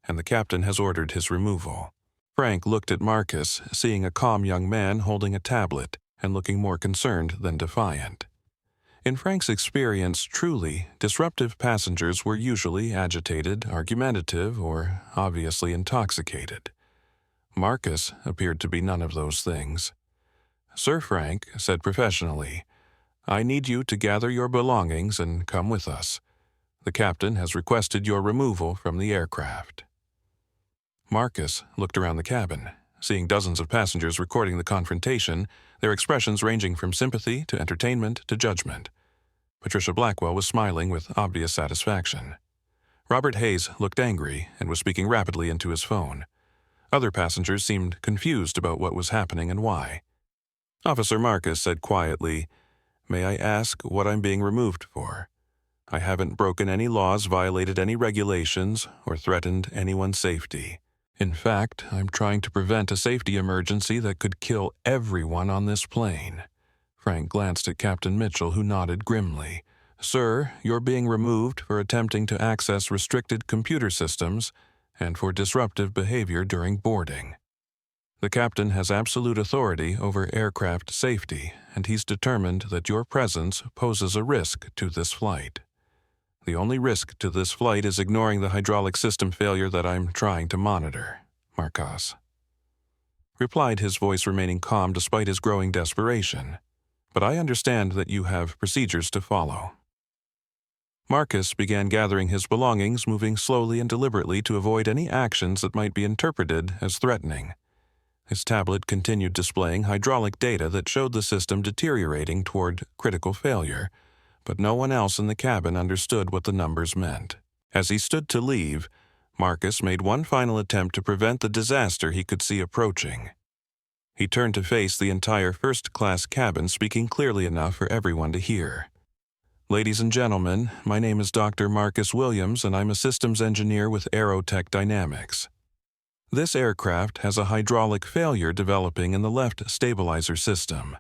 and the captain has ordered his removal. Frank looked at Marcus, seeing a calm young man holding a tablet and looking more concerned than defiant. In Frank's experience, truly disruptive passengers were usually agitated, argumentative, or obviously intoxicated. Marcus appeared to be none of those things. Sir Frank said professionally, I need you to gather your belongings and come with us. The captain has requested your removal from the aircraft. Marcus looked around the cabin, seeing dozens of passengers recording the confrontation, their expressions ranging from sympathy to entertainment to judgment. Patricia Blackwell was smiling with obvious satisfaction. Robert Hayes looked angry and was speaking rapidly into his phone. Other passengers seemed confused about what was happening and why. Officer Marcus said quietly, May I ask what I'm being removed for? I haven't broken any laws, violated any regulations, or threatened anyone's safety. In fact, I'm trying to prevent a safety emergency that could kill everyone on this plane. Frank glanced at Captain Mitchell, who nodded grimly. Sir, you're being removed for attempting to access restricted computer systems and for disruptive behavior during boarding. The captain has absolute authority over aircraft safety, and he's determined that your presence poses a risk to this flight. The only risk to this flight is ignoring the hydraulic system failure that I'm trying to monitor, Marcus replied, his voice remaining calm despite his growing desperation. But I understand that you have procedures to follow. Marcus began gathering his belongings, moving slowly and deliberately to avoid any actions that might be interpreted as threatening. His tablet continued displaying hydraulic data that showed the system deteriorating toward critical failure, but no one else in the cabin understood what the numbers meant. As he stood to leave, Marcus made one final attempt to prevent the disaster he could see approaching. He turned to face the entire first-class cabin, speaking clearly enough for everyone to hear. Ladies and gentlemen, my name is Dr. Marcus Williams, and I'm a systems engineer with Aerotech Dynamics. This aircraft has a hydraulic failure developing in the left stabilizer system.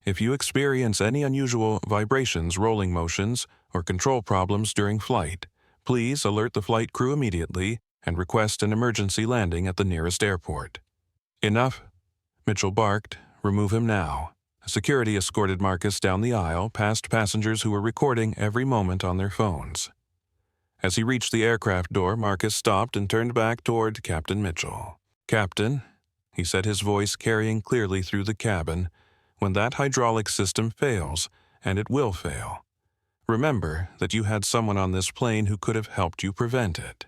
If you experience any unusual vibrations, rolling motions, or control problems during flight, please alert the flight crew immediately and request an emergency landing at the nearest airport. Enough, Mitchell barked. Remove him now. Security escorted Marcus down the aisle, past passengers who were recording every moment on their phones. As he reached the aircraft door, Marcus stopped and turned back toward Captain Mitchell. Captain, he said, his voice carrying clearly through the cabin, when that hydraulic system fails, and it will fail, remember that you had someone on this plane who could have helped you prevent it.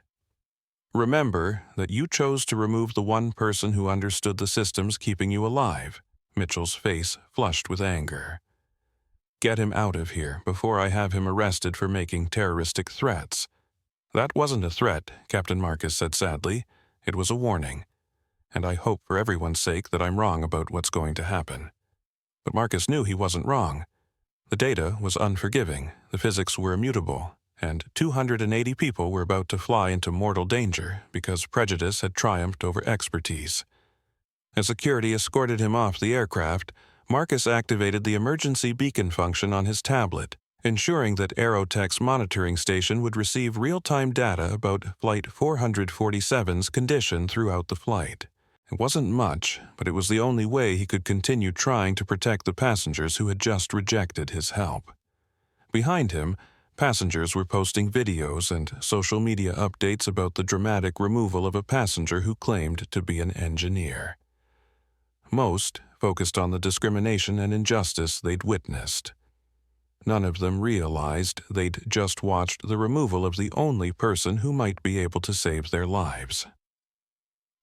Remember that you chose to remove the one person who understood the systems keeping you alive. Mitchell's face flushed with anger. Get him out of here before I have him arrested for making terroristic threats. That wasn't a threat, Captain Marcus said sadly. It was a warning. And I hope for everyone's sake that I'm wrong about what's going to happen. But Marcus knew he wasn't wrong. The data was unforgiving, the physics were immutable, and 280 people were about to fly into mortal danger because prejudice had triumphed over expertise. As security escorted him off the aircraft, Marcus activated the emergency beacon function on his tablet, ensuring that Aerotech's monitoring station would receive real-time data about Flight 447's condition throughout the flight. It wasn't much, but it was the only way he could continue trying to protect the passengers who had just rejected his help. Behind him, passengers were posting videos and social media updates about the dramatic removal of a passenger who claimed to be an engineer. Most focused on the discrimination and injustice they'd witnessed. None of them realized they'd just watched the removal of the only person who might be able to save their lives.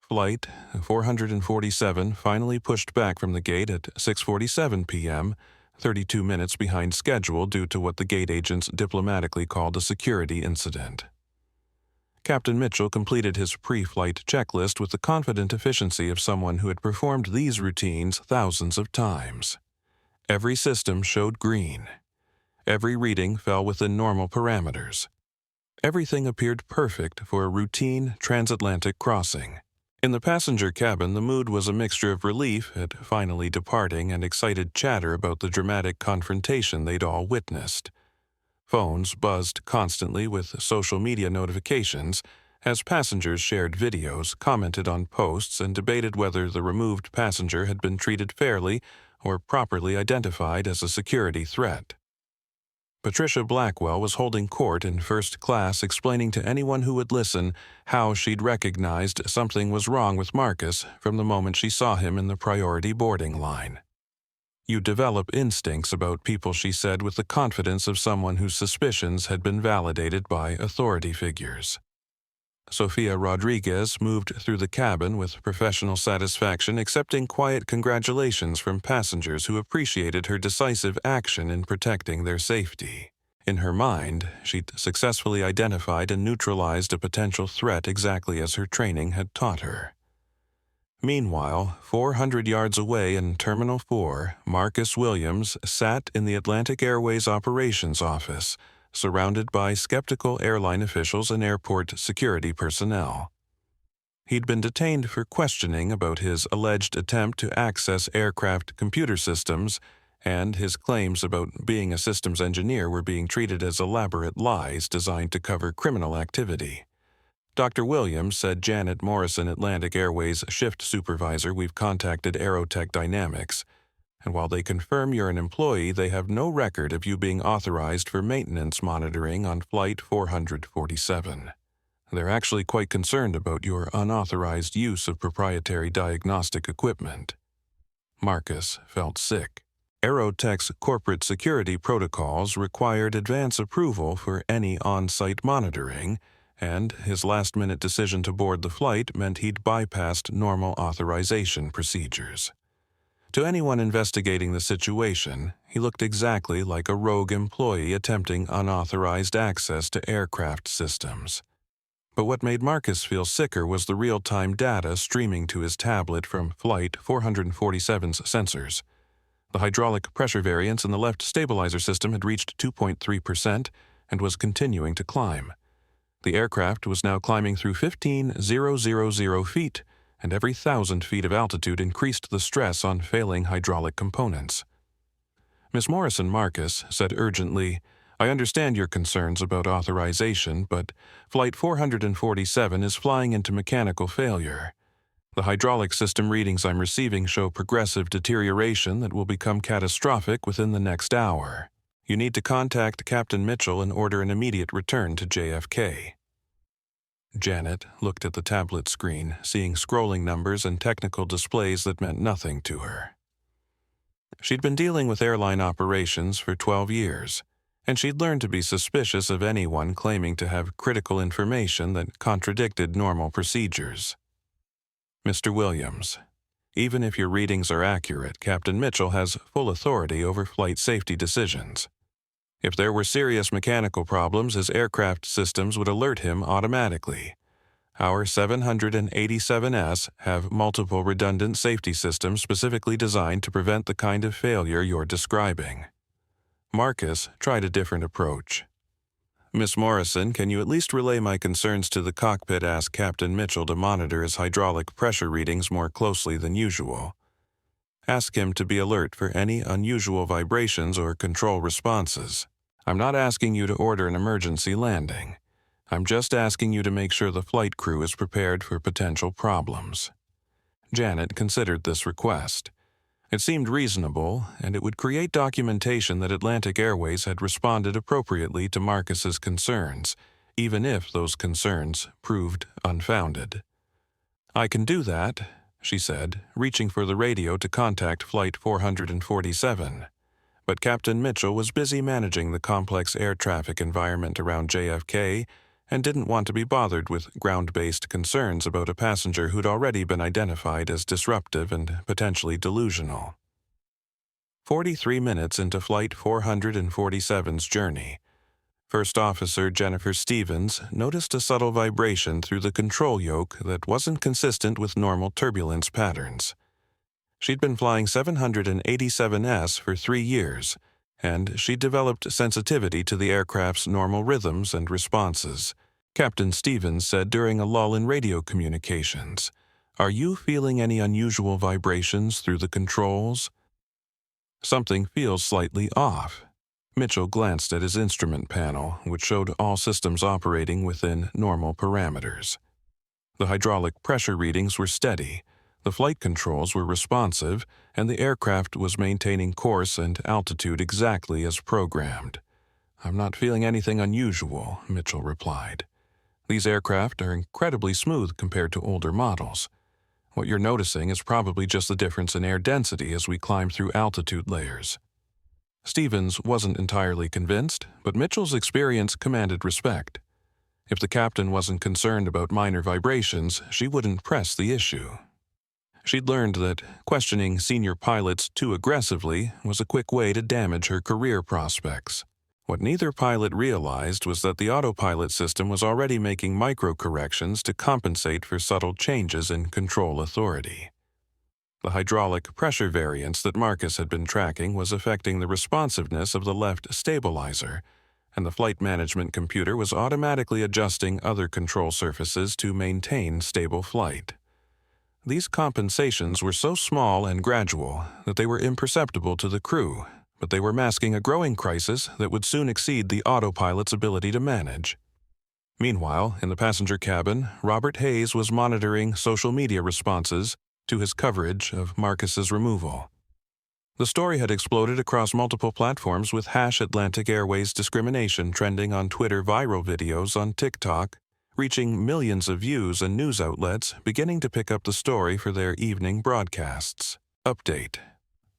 Flight 447 finally pushed back from the gate at 6:47 p.m., 32 minutes behind schedule due to what the gate agents diplomatically called a security incident. Captain Mitchell completed his pre-flight checklist with the confident efficiency of someone who had performed these routines thousands of times. Every system showed green. Every reading fell within normal parameters. Everything appeared perfect for a routine transatlantic crossing. In the passenger cabin, the mood was a mixture of relief at finally departing and excited chatter about the dramatic confrontation they'd all witnessed. Phones buzzed constantly with social media notifications as passengers shared videos, commented on posts, and debated whether the removed passenger had been treated fairly or properly identified as a security threat. Patricia Blackwell was holding court in first class, explaining to anyone who would listen how she'd recognized something was wrong with Marcus from the moment she saw him in the priority boarding line. "You develop instincts about people," she said, with the confidence of someone whose suspicions had been validated by authority figures. Sofia Rodriguez moved through the cabin with professional satisfaction, accepting quiet congratulations from passengers who appreciated her decisive action in protecting their safety. In her mind, she'd successfully identified and neutralized a potential threat exactly as her training had taught her. Meanwhile, 400 yards away in Terminal 4, Marcus Williams sat in the Atlantic Airways operations office, surrounded by skeptical airline officials and airport security personnel. He'd been detained for questioning about his alleged attempt to access aircraft computer systems, and his claims about being a systems engineer were being treated as elaborate lies designed to cover criminal activity. Dr. Williams said, "Janet Morrison, Atlantic Airways shift supervisor, we've contacted Aerotech Dynamics, and while they confirm you're an employee, they have no record of you being authorized for maintenance monitoring on Flight 447. They're actually quite concerned about your unauthorized use of proprietary diagnostic equipment." Marcus felt sick. Aerotech's corporate security protocols required advance approval for any on-site monitoring, and his last-minute decision to board the flight meant he'd bypassed normal authorization procedures. To anyone investigating the situation, he looked exactly like a rogue employee attempting unauthorized access to aircraft systems. But what made Marcus feel sicker was the real-time data streaming to his tablet from Flight 447's sensors. The hydraulic pressure variance in the left stabilizer system had reached 2.3% and was continuing to climb. The aircraft was now climbing through 15,000 feet, and every 1,000 feet of altitude increased the stress on failing hydraulic components. Miss Morrison, Marcus said urgently, "I understand your concerns about authorization, but Flight 447 is flying into mechanical failure. The hydraulic system readings I'm receiving show progressive deterioration that will become catastrophic within the next hour. You need to contact Captain Mitchell and order an immediate return to JFK." Janet looked at the tablet screen, seeing scrolling numbers and technical displays that meant nothing to her. She'd been dealing with airline operations for 12 years, and she'd learned to be suspicious of anyone claiming to have critical information that contradicted normal procedures. "Mr. Williams, even if your readings are accurate, Captain Mitchell has full authority over flight safety decisions. If there were serious mechanical problems, his aircraft systems would alert him automatically. Our 787s have multiple redundant safety systems specifically designed to prevent the kind of failure you're describing." Marcus tried a different approach. "Miss Morrison, can you at least relay my concerns to the cockpit? Ask Captain Mitchell to monitor his hydraulic pressure readings more closely than usual." Ask him to be alert for any unusual vibrations or control responses. I'm not asking you to order an emergency landing. I'm just asking you to make sure the flight crew is prepared for potential problems." Janet considered this request. It seemed reasonable, and it would create documentation that Atlantic Airways had responded appropriately to Marcus's concerns, even if those concerns proved unfounded. "I can do that," she said, reaching for the radio to contact Flight 447. But Captain Mitchell was busy managing the complex air traffic environment around JFK and didn't want to be bothered with ground-based concerns about a passenger who'd already been identified as disruptive and potentially delusional. 43 minutes into Flight 447's journey, First Officer Jennifer Stevens noticed a subtle vibration through the control yoke that wasn't consistent with normal turbulence patterns. She'd been flying 787S for 3 years, and she'd developed sensitivity to the aircraft's normal rhythms and responses. Captain Stevens said during a lull in radio communications, "Are you feeling any unusual vibrations through the controls?" "Something feels slightly off." Mitchell glanced at his instrument panel, which showed all systems operating within normal parameters. The hydraulic pressure readings were steady, the flight controls were responsive, and the aircraft was maintaining course and altitude exactly as programmed. "I'm not feeling anything unusual," Mitchell replied. "These aircraft are incredibly smooth compared to older models. What you're noticing is probably just the difference in air density as we climb through altitude layers." Stevens wasn't entirely convinced, but Mitchell's experience commanded respect. If the captain wasn't concerned about minor vibrations, she wouldn't press the issue. She'd learned that questioning senior pilots too aggressively was a quick way to damage her career prospects. What neither pilot realized was that the autopilot system was already making micro-corrections to compensate for subtle changes in control authority. The hydraulic pressure variance that Marcus had been tracking was affecting the responsiveness of the left stabilizer, and the flight management computer was automatically adjusting other control surfaces to maintain stable flight. These compensations were so small and gradual that they were imperceptible to the crew, but they were masking a growing crisis that would soon exceed the autopilot's ability to manage. Meanwhile, in the passenger cabin, Robert Hayes was monitoring social media responses to his coverage of Marcus's removal. The story had exploded across multiple platforms with #Atlantic Airways discrimination trending on Twitter, viral videos on TikTok, reaching millions of views, and news outlets beginning to pick up the story for their evening broadcasts. Update.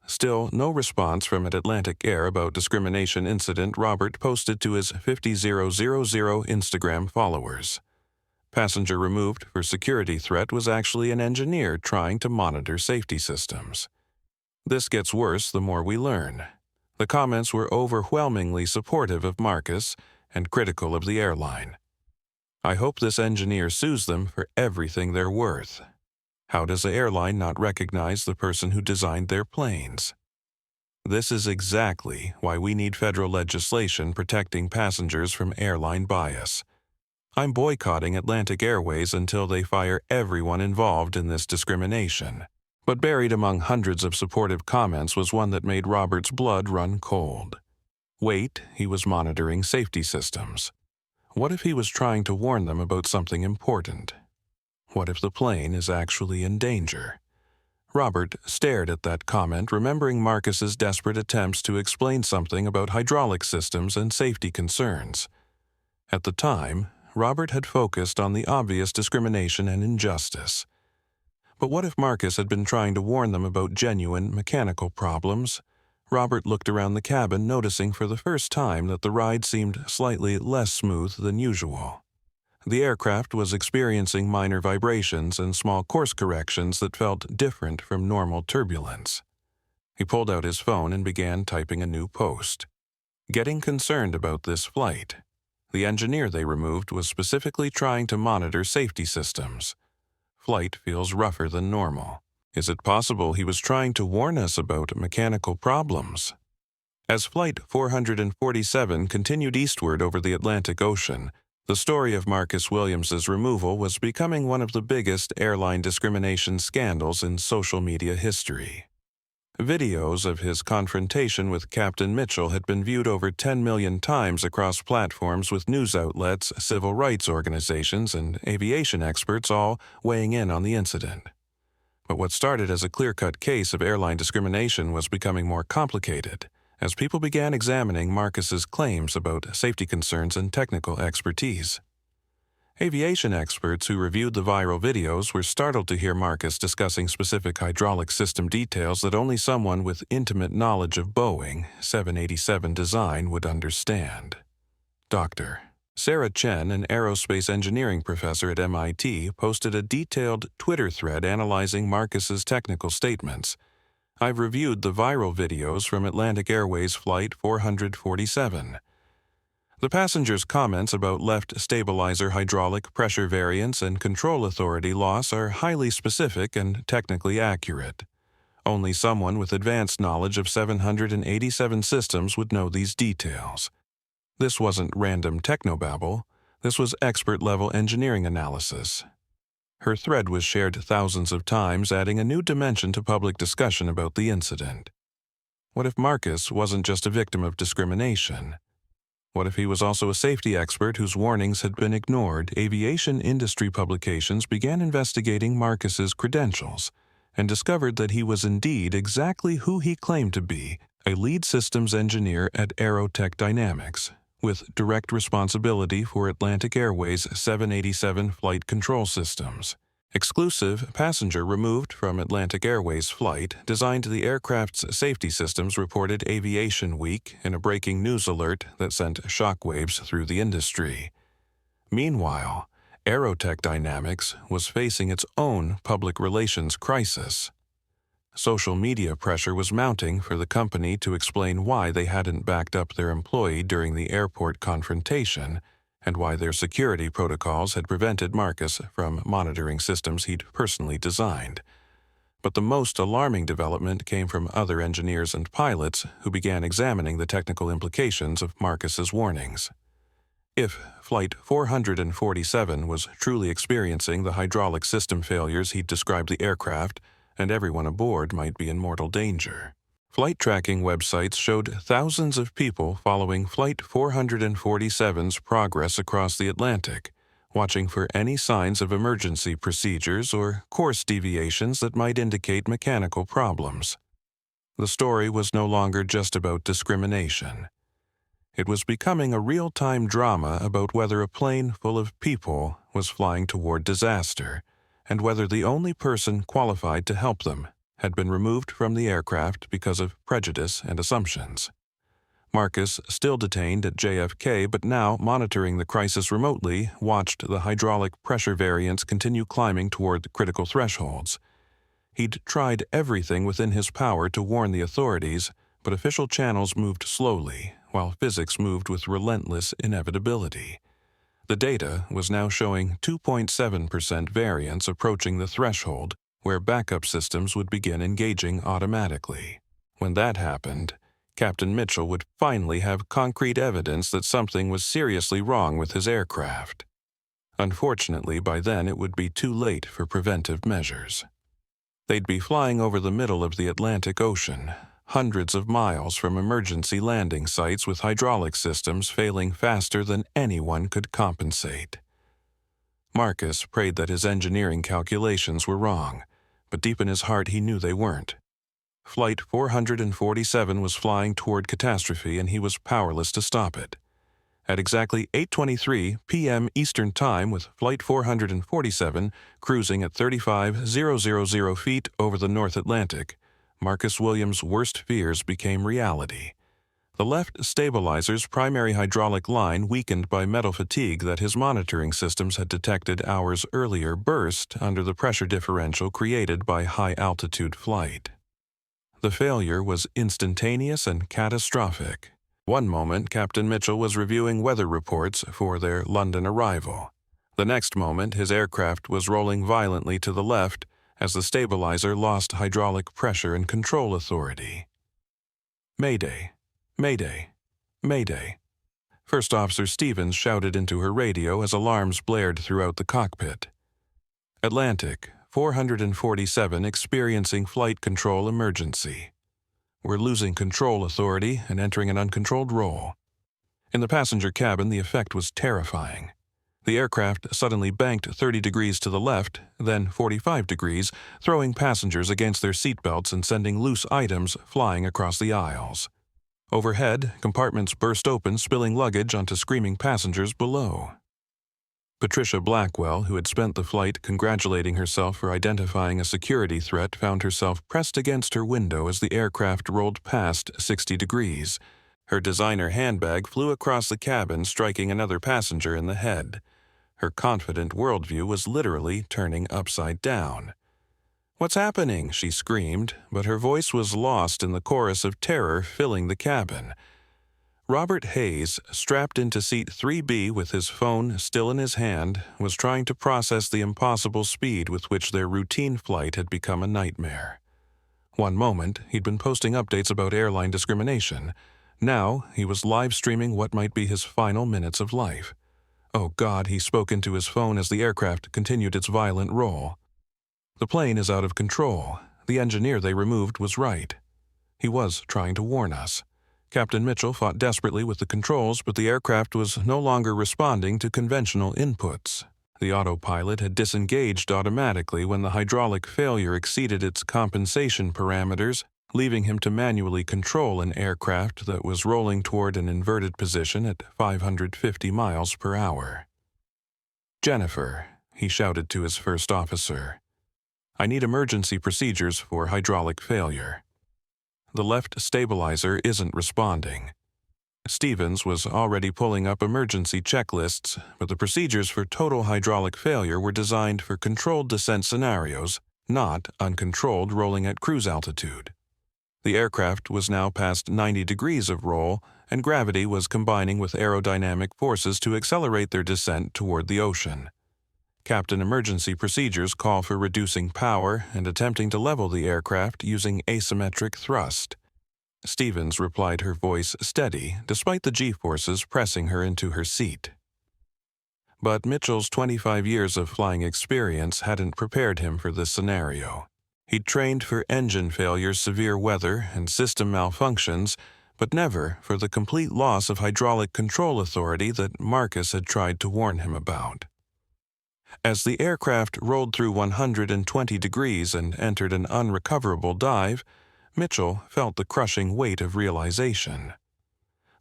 Still, no response from Atlantic Air about discrimination incident Robert posted to his 50000 Instagram followers. Passenger removed for security threat was actually an engineer trying to monitor safety systems. This gets worse the more we learn. The comments were overwhelmingly supportive of Marcus and critical of the airline. "I hope this engineer sues them for everything they're worth. How does the airline not recognize the person who designed their planes?" This is exactly why we need federal legislation protecting passengers from airline bias. I'm boycotting Atlantic Airways until they fire everyone involved in this discrimination. But buried among hundreds of supportive comments was one that made Robert's blood run cold. Wait, he was monitoring safety systems. What if he was trying to warn them about something important? What if the plane is actually in danger? Robert stared at that comment, remembering Marcus's desperate attempts to explain something about hydraulic systems and safety concerns. At the time, Robert had focused on the obvious discrimination and injustice. But what if Marcus had been trying to warn them about genuine mechanical problems? Robert looked around the cabin, noticing for the first time that the ride seemed slightly less smooth than usual. The aircraft was experiencing minor vibrations and small course corrections that felt different from normal turbulence. He pulled out his phone and began typing a new post. Getting concerned about this flight. The engineer they removed was specifically trying to monitor safety systems. Flight feels rougher than normal. Is it possible he was trying to warn us about mechanical problems? As Flight 447 continued eastward over the Atlantic Ocean, the story of Marcus Williams's removal was becoming one of the biggest airline discrimination scandals in social media history. Videos of his confrontation with Captain Mitchell had been viewed over 10 million times across platforms, with news outlets, civil rights organizations, and aviation experts all weighing in on the incident. But what started as a clear-cut case of airline discrimination was becoming more complicated as people began examining Marcus's claims about safety concerns and technical expertise. Aviation experts who reviewed the viral videos were startled to hear Marcus discussing specific hydraulic system details that only someone with intimate knowledge of Boeing 787 design would understand. Dr. Sarah Chen, an aerospace engineering professor at MIT, posted a detailed Twitter thread analyzing Marcus's technical statements. "I've reviewed the viral videos from Atlantic Airways Flight 447. The passenger's comments about left stabilizer hydraulic pressure variance and control authority loss are highly specific and technically accurate. Only someone with advanced knowledge of 787 systems would know these details. This wasn't random technobabble. This was expert-level engineering analysis." Her thread was shared thousands of times, adding a new dimension to public discussion about the incident. What if Marcus wasn't just a victim of discrimination? What if he was also a safety expert whose warnings had been ignored? Aviation industry publications began investigating Marcus's credentials and discovered that he was indeed exactly who he claimed to be, a lead systems engineer at Aerotech Dynamics, with direct responsibility for Atlantic Airways 787 flight control systems. Exclusive passenger removed from Atlantic Airways flight designed the aircraft's safety systems, reported Aviation Week in a breaking news alert that sent shockwaves through the industry. Meanwhile, Aerotech Dynamics was facing its own public relations crisis. Social media pressure was mounting for the company to explain why they hadn't backed up their employee during the airport confrontation, and why their security protocols had prevented Marcus from monitoring systems he'd personally designed. But the most alarming development came from other engineers and pilots who began examining the technical implications of Marcus's warnings. If Flight 447 was truly experiencing the hydraulic system failures he'd described the aircraft, and everyone aboard might be in mortal danger. Flight tracking websites showed thousands of people following Flight 447's progress across the Atlantic, watching for any signs of emergency procedures or course deviations that might indicate mechanical problems. The story was no longer just about discrimination. It was becoming a real-time drama about whether a plane full of people was flying toward disaster, and whether the only person qualified to help them had been removed from the aircraft because of prejudice and assumptions. Marcus, still detained at JFK but now monitoring the crisis remotely, watched the hydraulic pressure variance continue climbing toward critical thresholds. He'd tried everything within his power to warn the authorities, but official channels moved slowly, while physics moved with relentless inevitability. The data was now showing 2.7% variance approaching the threshold where backup systems would begin engaging automatically. When that happened, Captain Mitchell would finally have concrete evidence that something was seriously wrong with his aircraft. Unfortunately, by then it would be too late for preventive measures. They'd be flying over the middle of the Atlantic Ocean, hundreds of miles from emergency landing sites, with hydraulic systems failing faster than anyone could compensate. Marcus prayed that his engineering calculations were wrong, but deep in his heart he knew they weren't. Flight 447 was flying toward catastrophe, and he was powerless to stop it. At exactly 8:23 p.m. Eastern Time, with Flight 447 cruising at 35,000 feet over the North Atlantic, Marcus Williams' worst fears became reality. The left stabilizer's primary hydraulic line, weakened by metal fatigue that his monitoring systems had detected hours earlier, burst under the pressure differential created by high-altitude flight. The failure was instantaneous and catastrophic. One moment, Captain Mitchell was reviewing weather reports for their London arrival. The next moment, his aircraft was rolling violently to the left as the stabilizer lost hydraulic pressure and control authority. "Mayday! Mayday! Mayday!" First Officer Stevens shouted into her radio as alarms blared throughout the cockpit. "Atlantic, 447 experiencing flight control emergency. We're losing control authority and entering an uncontrolled roll. In the passenger cabin, the effect was terrifying. The aircraft suddenly banked 30 degrees to the left, then 45 degrees, throwing passengers against their seatbelts and sending loose items flying across the aisles. Overhead, compartments burst open, spilling luggage onto screaming passengers below. Patricia Blackwell, who had spent the flight congratulating herself for identifying a security threat, found herself pressed against her window as the aircraft rolled past 60 degrees. Her designer handbag flew across the cabin, striking another passenger in the head. Her confident worldview was literally turning upside down. "What's happening?" she screamed, but her voice was lost in the chorus of terror filling the cabin. Robert Hayes, strapped into seat 3B with his phone still in his hand, was trying to process the impossible speed with which their routine flight had become a nightmare. One moment, he'd been posting updates about airline discrimination. Now, he was live-streaming what might be his final minutes of life. "Oh God," he spoke into his phone as the aircraft continued its violent roll. "The plane is out of control. The engineer they removed was right. He was trying to warn us." Captain Mitchell fought desperately with the controls, but the aircraft was no longer responding to conventional inputs. The autopilot had disengaged automatically when the hydraulic failure exceeded its compensation parameters, leaving him to manually control an aircraft that was rolling toward an inverted position at 550 miles per hour. "Jennifer," he shouted to his first officer, "I need emergency procedures for hydraulic failure. The left stabilizer isn't responding." Stevens was already pulling up emergency checklists, but the procedures for total hydraulic failure were designed for controlled descent scenarios, not uncontrolled rolling at cruise altitude. The aircraft was now past 90 degrees of roll, and gravity was combining with aerodynamic forces to accelerate their descent toward the ocean. Captain emergency procedures call for reducing power and attempting to level the aircraft using asymmetric thrust. Stevens replied, her voice steady, despite the G-forces pressing her into her seat. But Mitchell's 25 years of flying experience hadn't prepared him for this scenario. He'd trained for engine failures, severe weather, and system malfunctions, but never for the complete loss of hydraulic control authority that Marcus had tried to warn him about. As the aircraft rolled through 120 degrees and entered an unrecoverable dive, Mitchell felt the crushing weight of realization.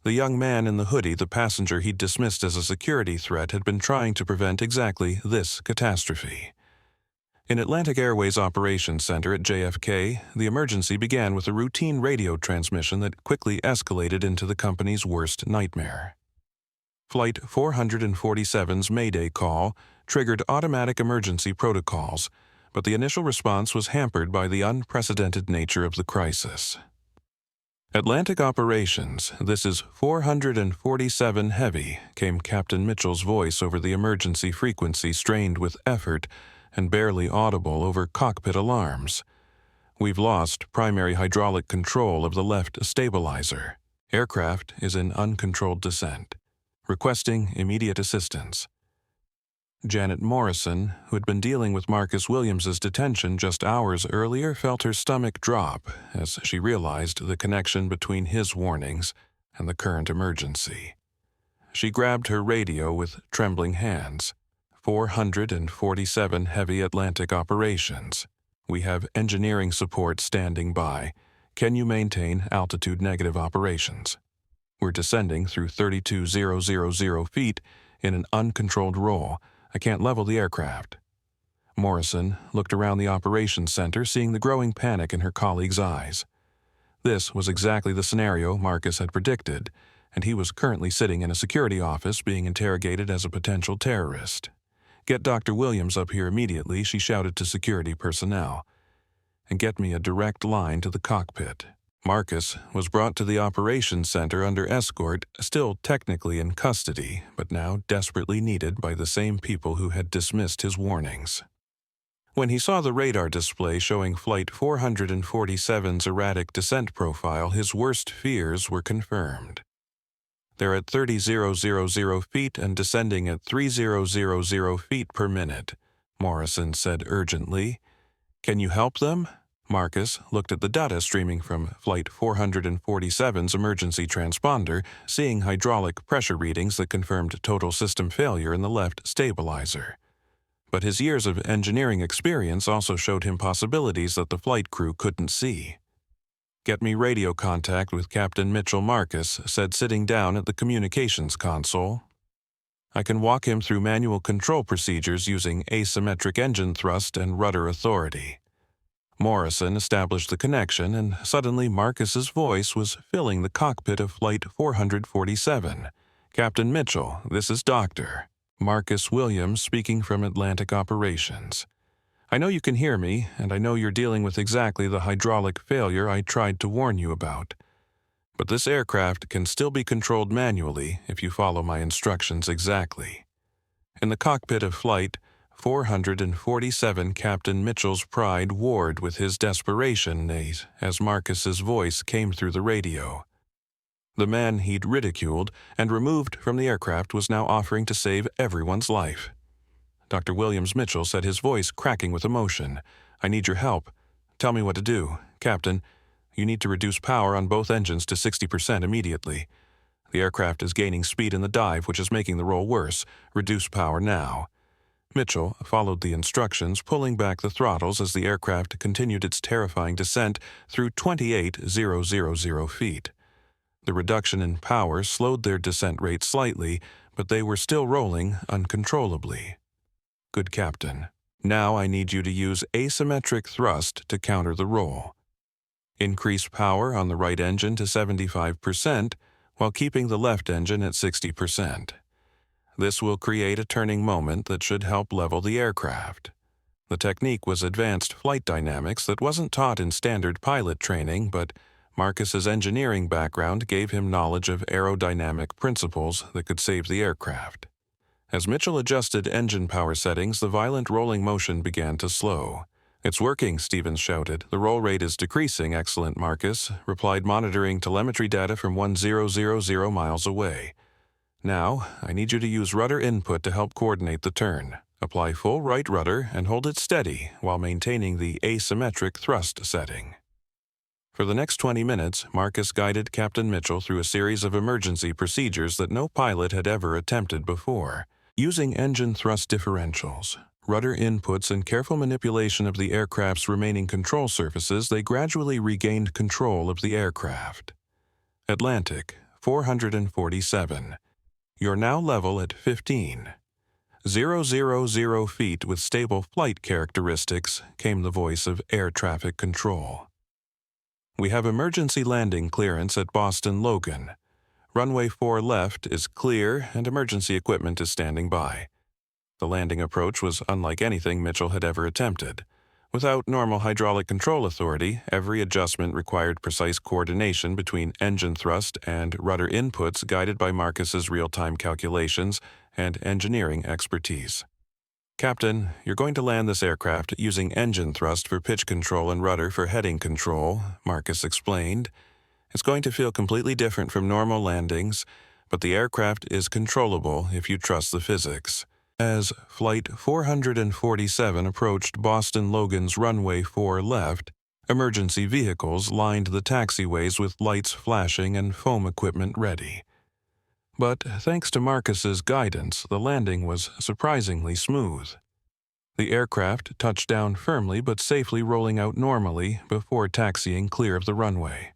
The young man in the hoodie, the passenger he'd dismissed as a security threat, had been trying to prevent exactly this catastrophe. In Atlantic Airways Operations Center at JFK, the emergency began with a routine radio transmission that quickly escalated into the company's worst nightmare. Flight 447's Mayday call triggered automatic emergency protocols, but the initial response was hampered by the unprecedented nature of the crisis. "Atlantic Operations, this is 447 Heavy," came Captain Mitchell's voice over the emergency frequency, strained with effort and barely audible over cockpit alarms. "We've lost primary hydraulic control of the left stabilizer. Aircraft is in uncontrolled descent. Requesting immediate assistance." Janet Morrison, who had been dealing with Marcus Williams's detention just hours earlier, felt her stomach drop as she realized the connection between his warnings and the current emergency. She grabbed her radio with trembling hands. 447 Heavy Atlantic Operations. We have engineering support standing by. Can you maintain altitude-negative operations? We're descending through 32,000 feet in an uncontrolled roll. I can't level the aircraft. Morrison looked around the operations center, seeing the growing panic in her colleagues' eyes. This was exactly the scenario Marcus had predicted, and he was currently sitting in a security office being interrogated as a potential terrorist. "Get Dr. Williams up here immediately," she shouted to security personnel, "and get me a direct line to the cockpit." Marcus was brought to the operations center under escort, still technically in custody, but now desperately needed by the same people who had dismissed his warnings. When he saw the radar display showing Flight 447's erratic descent profile, his worst fears were confirmed. "They're at 30,000 feet and descending at 30,000 feet per minute," Morrison said urgently. "Can you help them?" Marcus looked at the data streaming from Flight 447's emergency transponder, seeing hydraulic pressure readings that confirmed total system failure in the left stabilizer. But his years of engineering experience also showed him possibilities that the flight crew couldn't see. "Get me radio contact with Captain Mitchell," Marcus said, sitting down at the communications console. "I can walk him through manual control procedures using asymmetric engine thrust and rudder authority." Morrison established the connection, and suddenly Marcus's voice was filling the cockpit of Flight 447. "Captain Mitchell, this is Dr. Marcus Williams speaking from Atlantic Operations. I know you can hear me, and I know you're dealing with exactly the hydraulic failure I tried to warn you about. But this aircraft can still be controlled manually if you follow my instructions exactly." In the cockpit of Flight 447, Captain Mitchell's pride warred with his desperation as Marcus's voice came through the radio. The man he'd ridiculed and removed from the aircraft was now offering to save everyone's life. Dr. Williams Mitchell said, his voice cracking with emotion, "I need your help. Tell me what to do. Captain, you need to reduce power on both engines to 60% immediately. The aircraft is gaining speed in the dive, which is making the roll worse. Reduce power now." Mitchell followed the instructions, pulling back the throttles as the aircraft continued its terrifying descent through 28,000 feet. The reduction in power slowed their descent rate slightly, but they were still rolling uncontrollably. "Good, Captain. Now I need you to use asymmetric thrust to counter the roll. Increase power on the right engine to 75% while keeping the left engine at 60%. This will create a turning moment that should help level the aircraft." The technique was advanced flight dynamics that wasn't taught in standard pilot training, but Marcus's engineering background gave him knowledge of aerodynamic principles that could save the aircraft. As Mitchell adjusted engine power settings, the violent rolling motion began to slow. "It's working," Stevens shouted. "The roll rate is decreasing." "Excellent," Marcus replied, monitoring telemetry data from 1000 miles away. "Now, I need you to use rudder input to help coordinate the turn. Apply full right rudder and hold it steady while maintaining the asymmetric thrust setting." For the next 20 minutes, Marcus guided Captain Mitchell through a series of emergency procedures that no pilot had ever attempted before. Using engine thrust differentials, rudder inputs, and careful manipulation of the aircraft's remaining control surfaces, they gradually regained control of the aircraft. "Atlantic, 447. You're now level at 15,000 feet with stable flight characteristics," came the voice of air traffic control. "We have emergency landing clearance at Boston Logan. Runway 4 left is clear and emergency equipment is standing by." The landing approach was unlike anything Mitchell had ever attempted. Without normal hydraulic control authority, every adjustment required precise coordination between engine thrust and rudder inputs, guided by Marcus's real-time calculations and engineering expertise. "Captain, you're going to land this aircraft using engine thrust for pitch control and rudder for heading control," Marcus explained. "It's going to feel completely different from normal landings, but the aircraft is controllable if you trust the physics." As Flight 447 approached Boston Logan's runway 4 left, emergency vehicles lined the taxiways with lights flashing and foam equipment ready. But thanks to Marcus's guidance, the landing was surprisingly smooth. The aircraft touched down firmly but safely, rolling out normally before taxiing clear of the runway.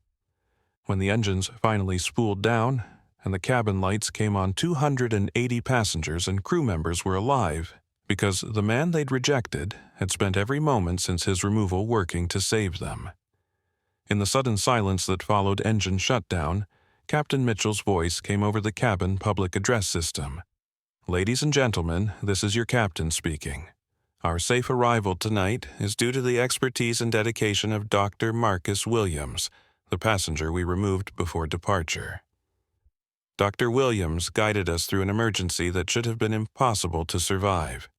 When the engines finally spooled down and the cabin lights came on, 280 passengers and crew members were alive because the man they'd rejected had spent every moment since his removal working to save them. In the sudden silence that followed engine shutdown, Captain Mitchell's voice came over the cabin public address system. "Ladies and gentlemen, this is your captain speaking. Our safe arrival tonight is due to the expertise and dedication of Dr. Marcus Williams, the passenger we removed before departure. Dr. Williams guided us through an emergency that should have been impossible to survive.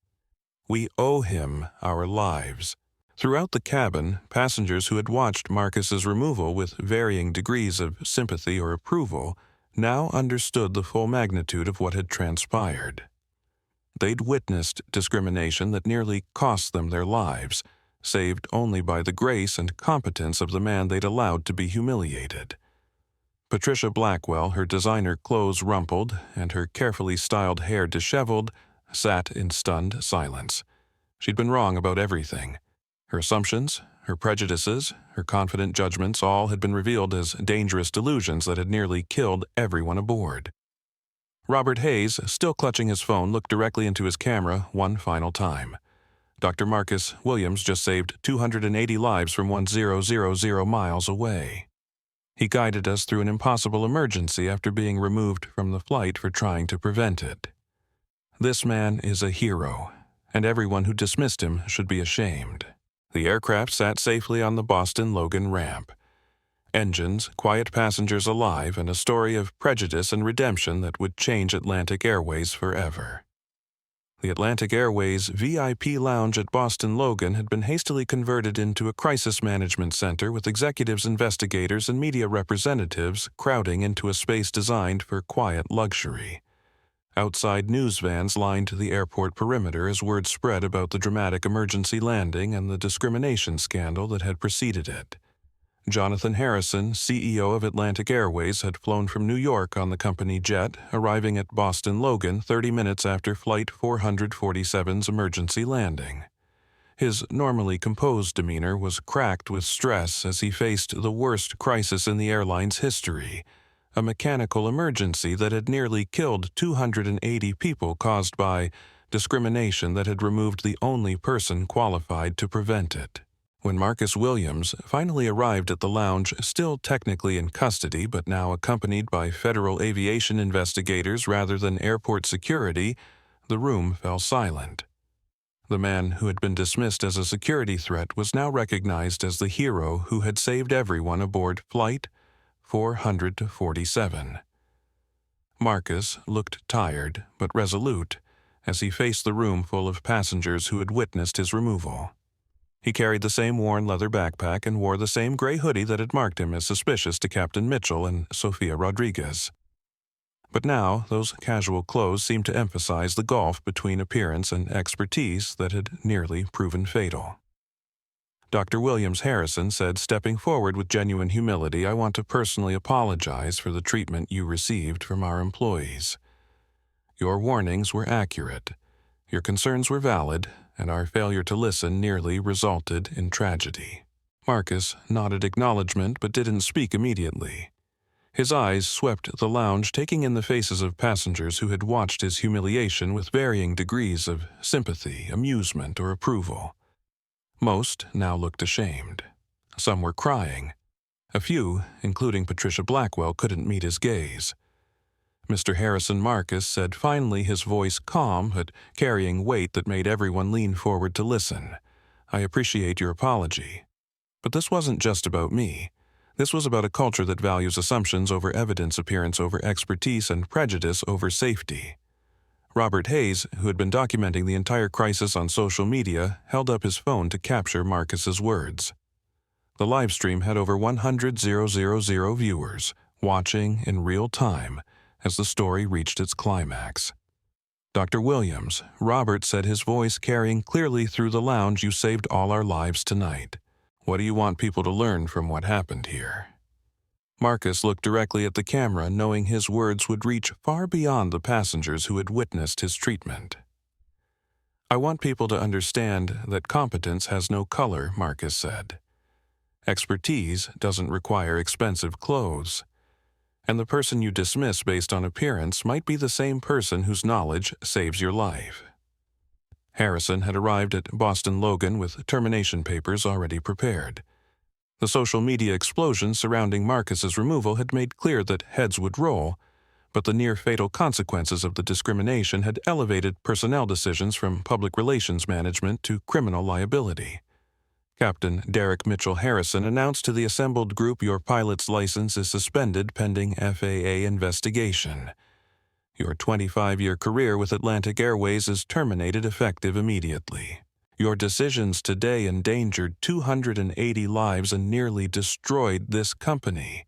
We owe him our lives." Throughout the cabin, passengers who had watched Marcus's removal with varying degrees of sympathy or approval now understood the full magnitude of what had transpired. They'd witnessed discrimination that nearly cost them their lives, saved only by the grace and competence of the man they'd allowed to be humiliated. Patricia Blackwell, her designer clothes rumpled and her carefully styled hair disheveled, sat in stunned silence. She'd been wrong about everything. Her assumptions, her prejudices, her confident judgments all had been revealed as dangerous delusions that had nearly killed everyone aboard. Robert Hayes, still clutching his phone, looked directly into his camera one final time. Dr. Marcus Williams just saved 280 lives from 1000 miles away. He guided us through an impossible emergency after being removed from the flight for trying to prevent it. This man is a hero, and everyone who dismissed him should be ashamed. The aircraft sat safely on the Boston Logan ramp. Engines, quiet passengers alive, and a story of prejudice and redemption that would change Atlantic Airways forever. The Atlantic Airways VIP lounge at Boston Logan had been hastily converted into a crisis management center with executives, investigators, and media representatives crowding into a space designed for quiet luxury. Outside news vans lined the airport perimeter as word spread about the dramatic emergency landing and the discrimination scandal that had preceded it. Jonathan Harrison, CEO of Atlantic Airways, had flown from New York on the company jet, arriving at Boston Logan 30 minutes after Flight 447's emergency landing. His normally composed demeanor was cracked with stress as he faced the worst crisis in the airline's history, a mechanical emergency that had nearly killed 280 people caused by discrimination that had removed the only person qualified to prevent it. When Marcus Williams finally arrived at the lounge, still technically in custody but now accompanied by federal aviation investigators rather than airport security, the room fell silent. The man who had been dismissed as a security threat was now recognized as the hero who had saved everyone aboard Flight 447. Marcus looked tired but resolute as he faced the room full of passengers who had witnessed his removal. He carried the same worn leather backpack and wore the same gray hoodie that had marked him as suspicious to Captain Mitchell and Sofia Rodriguez. But now, those casual clothes seemed to emphasize the gulf between appearance and expertise that had nearly proven fatal. Dr. Williams Harrison said, stepping forward with genuine humility, "I want to personally apologize for the treatment you received from our employees. Your warnings were accurate, your concerns were valid, and our failure to listen nearly resulted in tragedy." Marcus nodded acknowledgement but didn't speak immediately. His eyes swept the lounge, taking in the faces of passengers who had watched his humiliation with varying degrees of sympathy, amusement, or approval. Most now looked ashamed. Some were crying. A few, including Patricia Blackwell, couldn't meet his gaze. Mr. Harrison Marcus said finally, his voice calm but carrying weight that made everyone lean forward to listen, "I appreciate your apology. But this wasn't just about me. This was about a culture that values assumptions over evidence, appearance over expertise, and prejudice over safety." Robert Hayes, who had been documenting the entire crisis on social media, held up his phone to capture Marcus's words. The livestream had over 100,000 viewers, watching in real time as the story reached its climax. Dr. Williams, Robert said, his voice carrying clearly through the lounge, "You saved all our lives tonight. What do you want people to learn from what happened here?" Marcus looked directly at the camera, knowing his words would reach far beyond the passengers who had witnessed his treatment. "I want people to understand that competence has no color," Marcus said. "Expertise doesn't require expensive clothes. And the person you dismiss based on appearance might be the same person whose knowledge saves your life." Harrison had arrived at Boston Logan with termination papers already prepared. The social media explosion surrounding Marcus's removal had made clear that heads would roll, but the near-fatal consequences of the discrimination had elevated personnel decisions from public relations management to criminal liability. Captain Derek Mitchell Harrison announced to the assembled group, "Your pilot's license is suspended pending FAA investigation. Your 25-year career with Atlantic Airways is terminated effective immediately. Your decisions today endangered 280 lives and nearly destroyed this company."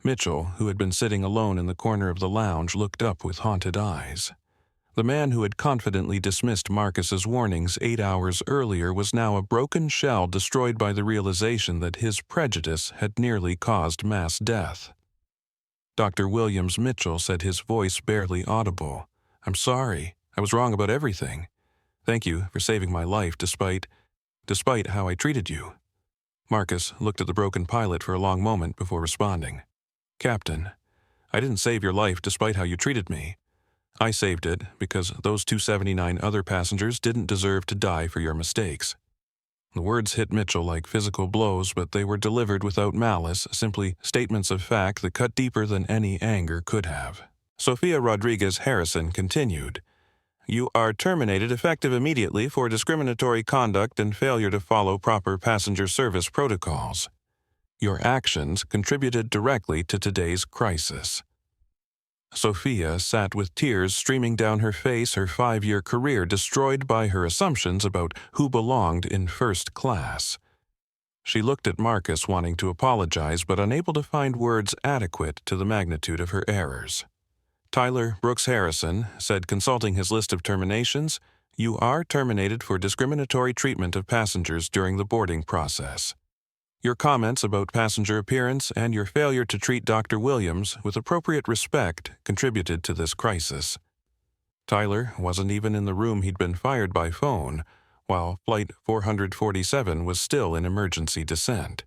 Mitchell, who had been sitting alone in the corner of the lounge, looked up with haunted eyes. The man who had confidently dismissed Marcus's warnings 8 hours earlier was now a broken shell destroyed by the realization that his prejudice had nearly caused mass death. Dr. Williams Mitchell said, his voice barely audible, "I'm sorry. I was wrong about everything. Thank you for saving my life despite how I treated you." Marcus looked at the broken pilot for a long moment before responding. "Captain, I didn't save your life despite how you treated me. I saved it because those 279 other passengers didn't deserve to die for your mistakes." The words hit Mitchell like physical blows, but they were delivered without malice, simply statements of fact that cut deeper than any anger could have. Sophia Rodriguez Harrison continued, "You are terminated effective immediately for discriminatory conduct and failure to follow proper passenger service protocols. Your actions contributed directly to today's crisis." Sophia sat with tears streaming down her face, her 5-year career destroyed by her assumptions about who belonged in first class. She looked at Marcus, wanting to apologize, but unable to find words adequate to the magnitude of her errors. Tyler Brooks Harrison said, consulting his list of terminations, "You are terminated for discriminatory treatment of passengers during the boarding process. Your comments about passenger appearance and your failure to treat Dr. Williams with appropriate respect contributed to this crisis." Tyler wasn't even in the room. He'd been fired by phone, while Flight 447 was still in emergency descent.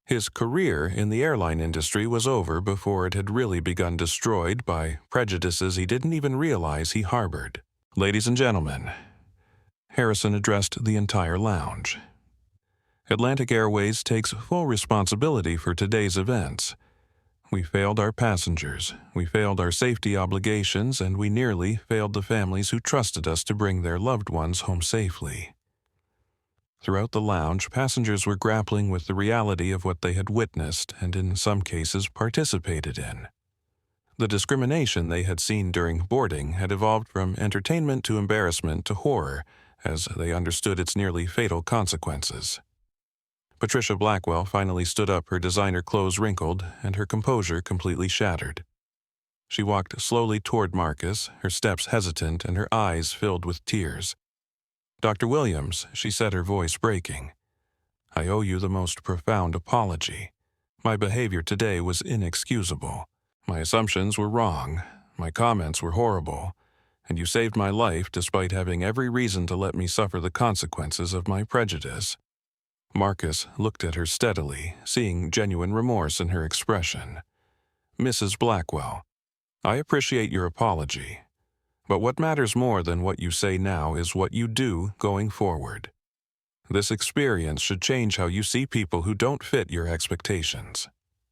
His career in the airline industry was over before it had really begun, destroyed by prejudices he didn't even realize he harbored. "Ladies and gentlemen," Harrison addressed the entire lounge, "Atlantic Airways takes full responsibility for today's events. We failed our passengers, we failed our safety obligations, and we nearly failed the families who trusted us to bring their loved ones home safely." Throughout the lounge, passengers were grappling with the reality of what they had witnessed and in some cases participated in. The discrimination they had seen during boarding had evolved from entertainment to embarrassment to horror as they understood its nearly fatal consequences. Patricia Blackwell finally stood up, her designer clothes wrinkled and her composure completely shattered. She walked slowly toward Marcus, her steps hesitant and her eyes filled with tears. "Dr. Williams," she said, her voice breaking, "I owe you the most profound apology. My behavior today was inexcusable. My assumptions were wrong, my comments were horrible, and you saved my life despite having every reason to let me suffer the consequences of my prejudice." Marcus looked at her steadily, seeing genuine remorse in her expression. "Mrs. Blackwell, I appreciate your apology, but what matters more than what you say now is what you do going forward. This experience should change how you see people who don't fit your expectations."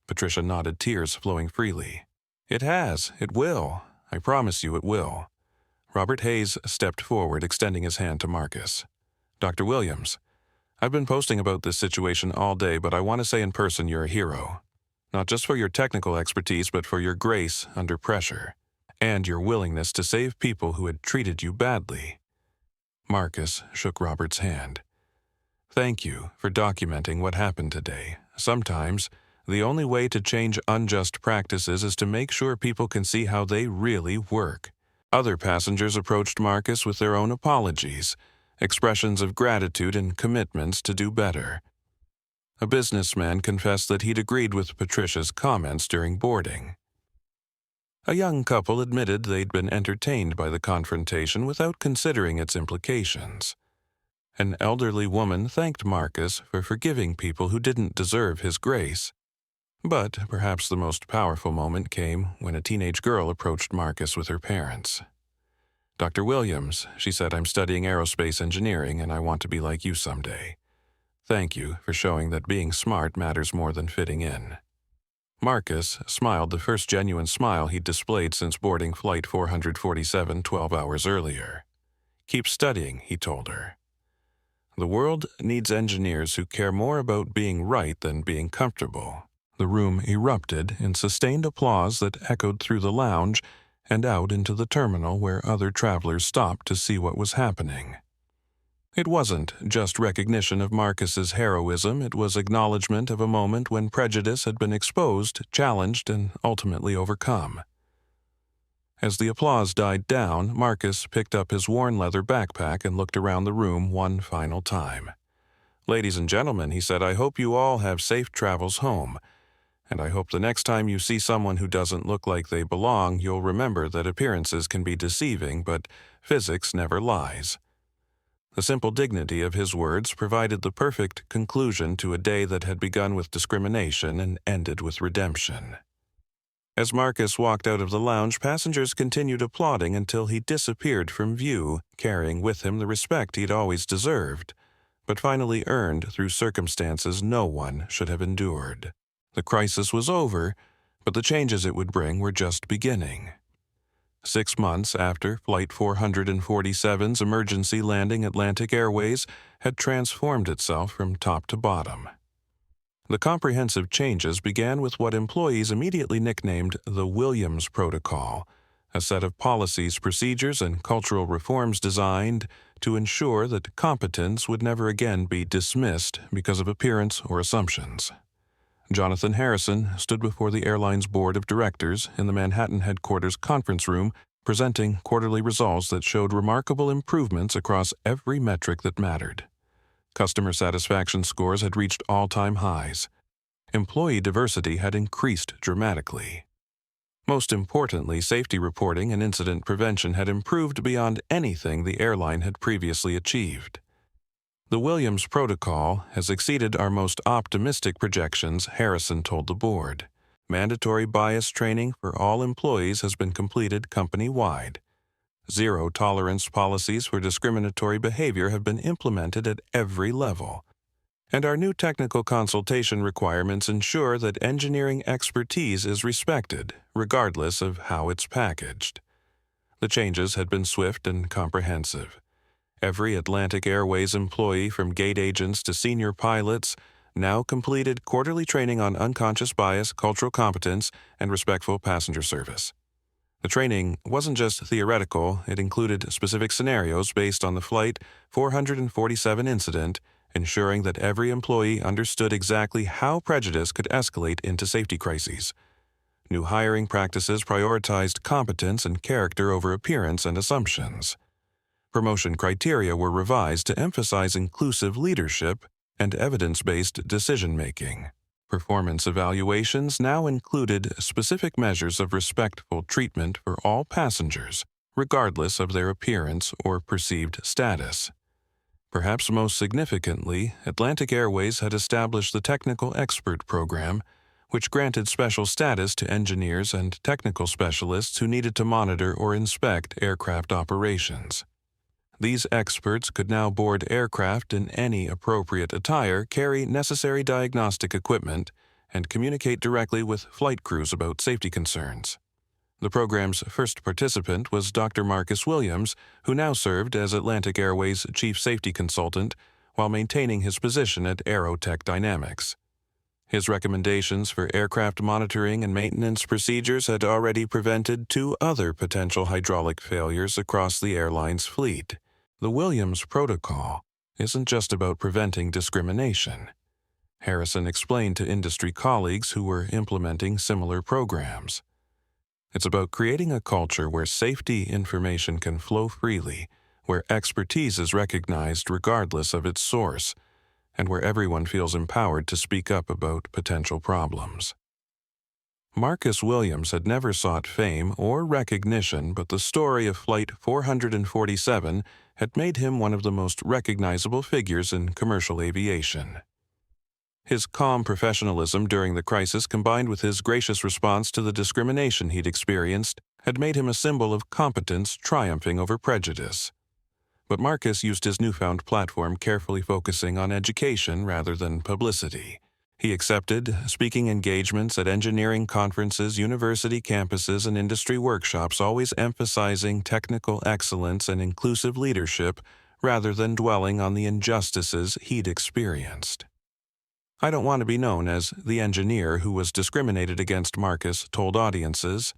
Patricia nodded, tears flowing freely. "It has. It will. I promise you it will." Robert Hayes stepped forward, extending his hand to Marcus. "Dr. Williams, I've been posting about this situation all day, but I want to say in person you're a hero. Not just for your technical expertise, but for your grace under pressure, and your willingness to save people who had treated you badly." Marcus shook Robert's hand. "Thank you for documenting what happened today. Sometimes, the only way to change unjust practices is to make sure people can see how they really work." Other passengers approached Marcus with their own apologies, expressions of gratitude and commitments to do better. A businessman confessed that he'd agreed with Patricia's comments during boarding. A young couple admitted they'd been entertained by the confrontation without considering its implications. An elderly woman thanked Marcus for forgiving people who didn't deserve his grace. But perhaps the most powerful moment came when a teenage girl approached Marcus with her parents. "Dr. Williams," she said, "I'm studying aerospace engineering and I want to be like you someday. Thank you for showing that being smart matters more than fitting in." Marcus smiled, the first genuine smile he'd displayed since boarding Flight 447 12 hours earlier. "Keep studying," he told her. "The world needs engineers who care more about being right than being comfortable." The room erupted in sustained applause that echoed through the lounge and out into the terminal where other travelers stopped to see what was happening. It wasn't just recognition of Marcus's heroism, it was acknowledgement of a moment when prejudice had been exposed, challenged, and ultimately overcome. As the applause died down, Marcus picked up his worn leather backpack and looked around the room one final time. "Ladies and gentlemen," he said, "I hope you all have safe travels home. And I hope the next time you see someone who doesn't look like they belong, you'll remember that appearances can be deceiving, but physics never lies." The simple dignity of his words provided the perfect conclusion to a day that had begun with discrimination and ended with redemption. As Marcus walked out of the lounge, passengers continued applauding until he disappeared from view, carrying with him the respect he'd always deserved, but finally earned through circumstances no one should have endured. The crisis was over, but the changes it would bring were just beginning. 6 months after Flight 447's emergency landing, Atlantic Airways had transformed itself from top to bottom. The comprehensive changes began with what employees immediately nicknamed the Williams Protocol, a set of policies, procedures, and cultural reforms designed to ensure that competence would never again be dismissed because of appearance or assumptions. Jonathan Harrison stood before the airline's board of directors in the Manhattan headquarters conference room, presenting quarterly results that showed remarkable improvements across every metric that mattered. Customer satisfaction scores had reached all-time highs. Employee diversity had increased dramatically. Most importantly, safety reporting and incident prevention had improved beyond anything the airline had previously achieved. The Williams Protocol has exceeded our most optimistic projections, Harrison told the board. Mandatory bias training for all employees has been completed company-wide. Zero-tolerance policies for discriminatory behavior have been implemented at every level. And our new technical consultation requirements ensure that engineering expertise is respected, regardless of how it's packaged. The changes had been swift and comprehensive. Every Atlantic Airways employee, from gate agents to senior pilots, now completed quarterly training on unconscious bias, cultural competence, and respectful passenger service. The training wasn't just theoretical, it included specific scenarios based on the Flight 447 incident, ensuring that every employee understood exactly how prejudice could escalate into safety crises. New hiring practices prioritized competence and character over appearance and assumptions. Promotion criteria were revised to emphasize inclusive leadership and evidence-based decision-making. Performance evaluations now included specific measures of respectful treatment for all passengers, regardless of their appearance or perceived status. Perhaps most significantly, Atlantic Airways had established the Technical Expert Program, which granted special status to engineers and technical specialists who needed to monitor or inspect aircraft operations. These experts could now board aircraft in any appropriate attire, carry necessary diagnostic equipment, and communicate directly with flight crews about safety concerns. The program's first participant was Dr. Marcus Williams, who now served as Atlantic Airways' chief safety consultant while maintaining his position at Aerotech Dynamics. His recommendations for aircraft monitoring and maintenance procedures had already prevented 2 other potential hydraulic failures across the airline's fleet. The Williams Protocol isn't just about preventing discrimination. Harrison explained to industry colleagues who were implementing similar programs. It's about creating a culture where safety information can flow freely, where expertise is recognized regardless of its source, and where everyone feels empowered to speak up about potential problems. Marcus Williams had never sought fame or recognition, but the story of Flight 447 had made him one of the most recognizable figures in commercial aviation. His calm professionalism during the crisis, combined with his gracious response to the discrimination he'd experienced, had made him a symbol of competence triumphing over prejudice. But Marcus used his newfound platform carefully focusing on education rather than publicity. He accepted speaking engagements at engineering conferences, university campuses, and industry workshops, always emphasizing technical excellence and inclusive leadership rather than dwelling on the injustices he'd experienced. "I don't want to be known as the engineer who was discriminated against," Marcus told audiences.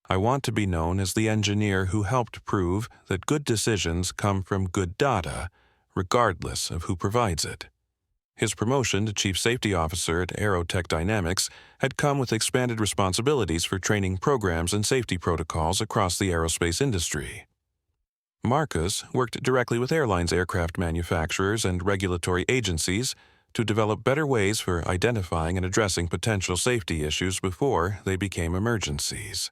"I want to be known as the engineer who helped prove that good decisions come from good data, regardless of who provides it." His promotion to Chief Safety Officer at Aerotech Dynamics had come with expanded responsibilities for training programs and safety protocols across the aerospace industry. Marcus worked directly with airlines, aircraft manufacturers, and regulatory agencies to develop better ways for identifying and addressing potential safety issues before they became emergencies.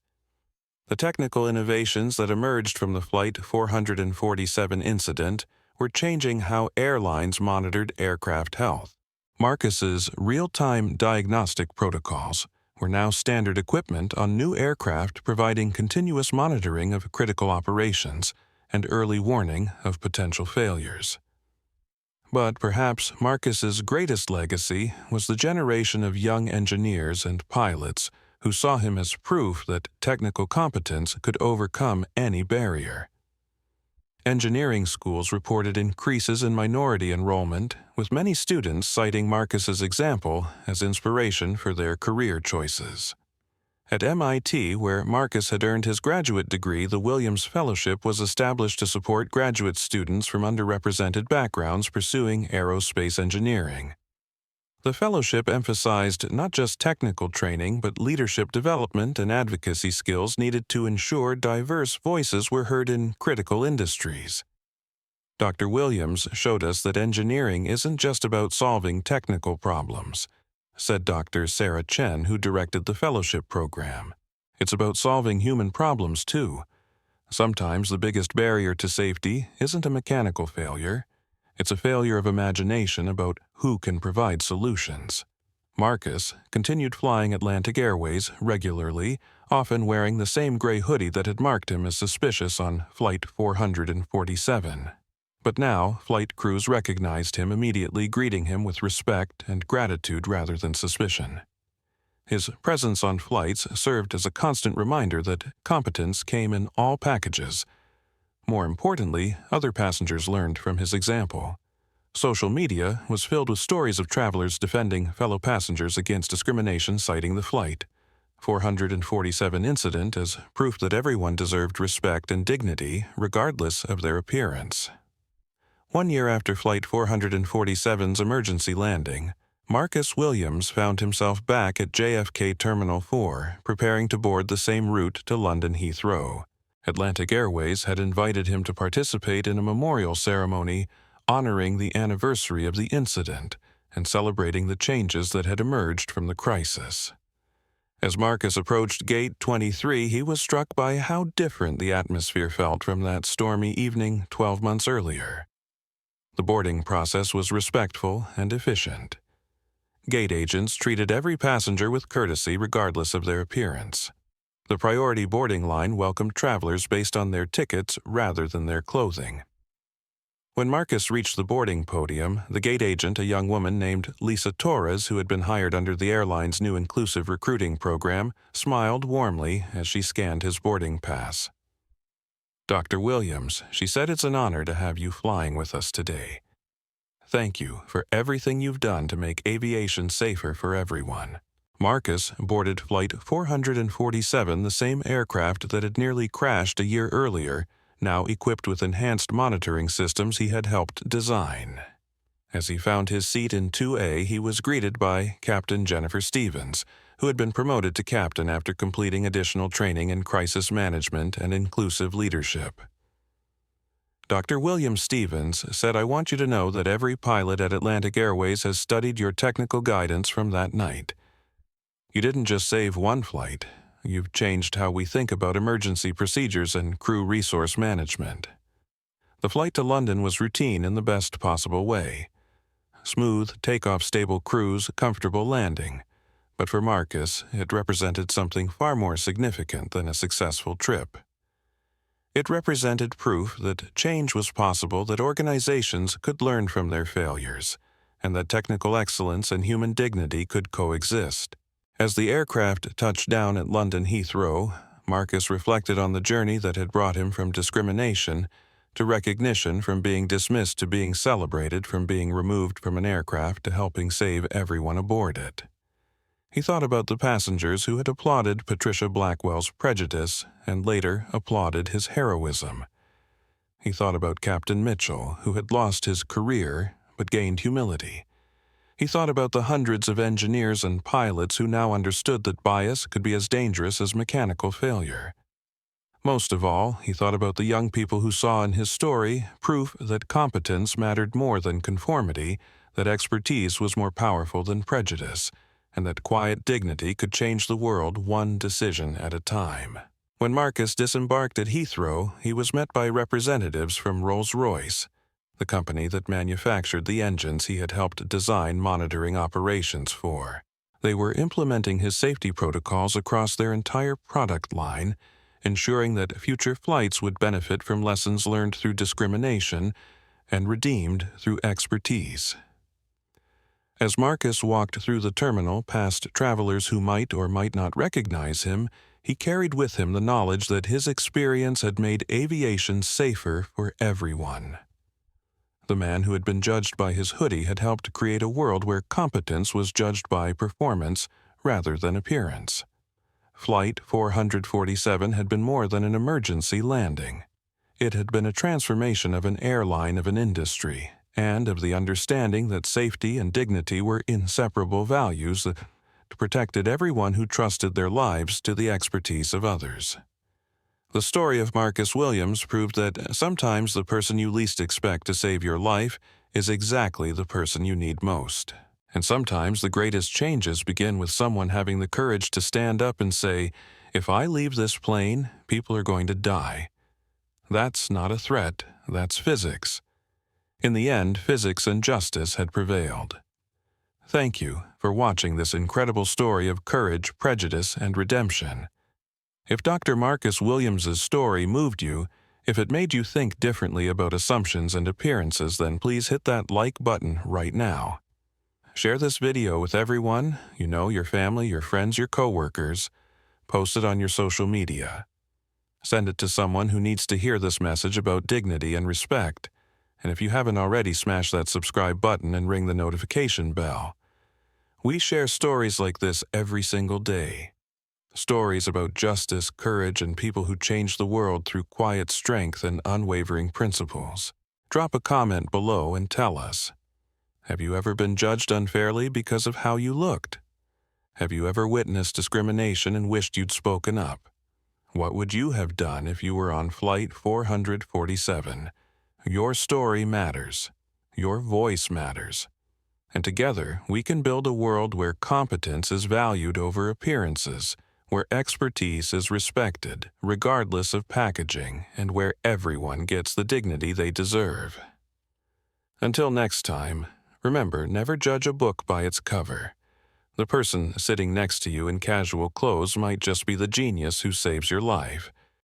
The technical innovations that emerged from the Flight 447 incident were changing how airlines monitored aircraft health. Marcus's real-time diagnostic protocols were now standard equipment on new aircraft, providing continuous monitoring of critical operations and early warning of potential failures. But perhaps Marcus's greatest legacy was the generation of young engineers and pilots who saw him as proof that technical competence could overcome any barrier. Engineering schools reported increases in minority enrollment, with many students citing Marcus's example as inspiration for their career choices. At MIT, where Marcus had earned his graduate degree, the Williams Fellowship was established to support graduate students from underrepresented backgrounds pursuing aerospace engineering. The fellowship emphasized not just technical training, but leadership development and advocacy skills needed to ensure diverse voices were heard in critical industries. Dr. Williams showed us that engineering isn't just about solving technical problems, said Dr. Sarah Chen, who directed the fellowship program. It's about solving human problems, too. Sometimes the biggest barrier to safety isn't a mechanical failure. It's a failure of imagination about who can provide solutions. Marcus continued flying Atlantic Airways regularly, often wearing the same gray hoodie that had marked him as suspicious on Flight 447. But now, flight crews recognized him immediately, greeting him with respect and gratitude rather than suspicion. His presence on flights served as a constant reminder that competence came in all packages. More importantly, other passengers learned from his example. Social media was filled with stories of travelers defending fellow passengers against discrimination, citing the Flight 447 incident as proof that everyone deserved respect and dignity regardless of their appearance. 1 year after Flight 447's emergency landing, Marcus Williams found himself back at JFK Terminal 4, preparing to board the same route to London Heathrow. Atlantic Airways had invited him to participate in a memorial ceremony honoring the anniversary of the incident and celebrating the changes that had emerged from the crisis. As Marcus approached Gate 23, he was struck by how different the atmosphere felt from that stormy evening 12 months earlier. The boarding process was respectful and efficient. Gate agents treated every passenger with courtesy regardless of their appearance. The priority boarding line welcomed travelers based on their tickets rather than their clothing. When Marcus reached the boarding podium, the gate agent, a young woman named Lisa Torres, who had been hired under the airline's new inclusive recruiting program, smiled warmly as she scanned his boarding pass. "Dr. Williams," she said, "it's an honor to have you flying with us today. Thank you for everything you've done to make aviation safer for everyone." Marcus boarded Flight 447, the same aircraft that had nearly crashed a year earlier, now equipped with enhanced monitoring systems he had helped design. As he found his seat in 2A, he was greeted by Captain Jennifer Stevens, who had been promoted to captain after completing additional training in crisis management and inclusive leadership. Dr. William Stevens said, "I want you to know that every pilot at Atlantic Airways has studied your technical guidance from that night. You didn't just save one flight, you've changed how we think about emergency procedures and crew resource management." The flight to London was routine in the best possible way. Smooth takeoff, stable cruise, comfortable landing. But for Marcus, it represented something far more significant than a successful trip. It represented proof that change was possible, that organizations could learn from their failures, and that technical excellence and human dignity could coexist. As the aircraft touched down at London Heathrow, Marcus reflected on the journey that had brought him from discrimination to recognition, from being dismissed to being celebrated, from being removed from an aircraft to helping save everyone aboard it. He thought about the passengers who had applauded Patricia Blackwell's prejudice and later applauded his heroism. He thought about Captain Mitchell, who had lost his career but gained humility. He thought about the hundreds of engineers and pilots who now understood that bias could be as dangerous as mechanical failure. Most of all, he thought about the young people who saw in his story proof that competence mattered more than conformity, that expertise was more powerful than prejudice, and that quiet dignity could change the world one decision at a time. When Marcus disembarked at Heathrow, he was met by representatives from Rolls-Royce, the company that manufactured the engines he had helped design monitoring operations for. They were implementing his safety protocols across their entire product line, ensuring that future flights would benefit from lessons learned through discrimination and redeemed through expertise. As Marcus walked through the terminal past travelers who might or might not recognize him, he carried with him the knowledge that his experience had made aviation safer for everyone. The man who had been judged by his hoodie had helped create a world where competence was judged by performance rather than appearance. Flight 447 had been more than an emergency landing. It had been a transformation of an airline of an industry, and of the understanding that safety and dignity were inseparable values that protected everyone who trusted their lives to the expertise of others. The story of Marcus Williams proved that sometimes the person you least expect to save your life is exactly the person you need most. And sometimes the greatest changes begin with someone having the courage to stand up and say, "If I leave this plane, people are going to die." That's not a threat, that's physics. In the end, physics and justice had prevailed. Thank you for watching this incredible story of courage, prejudice, and redemption. If Dr. Marcus Williams's story moved you, if it made you think differently about assumptions and appearances, then please hit that like button right now. Share this video with everyone you know, your family, your friends, your coworkers. Post it on your social media. Send it to someone who needs to hear this message about dignity and respect. And if you haven't already, smash that subscribe button and ring the notification bell. We share stories like this every single day. Stories about justice, courage, and people who change the world through quiet strength and unwavering principles. Drop a comment below and tell us. Have you ever been judged unfairly because of how you looked? Have you ever witnessed discrimination and wished you'd spoken up? What would you have done if you were on Flight 447? Your story matters. Your voice matters. And together, we can build a world where competence is valued over appearances, where expertise is respected, regardless of packaging, and where everyone gets the dignity they deserve. Until next time, remember, never judge a book by its cover. The person sitting next to you in casual clothes might just be the genius who saves your life.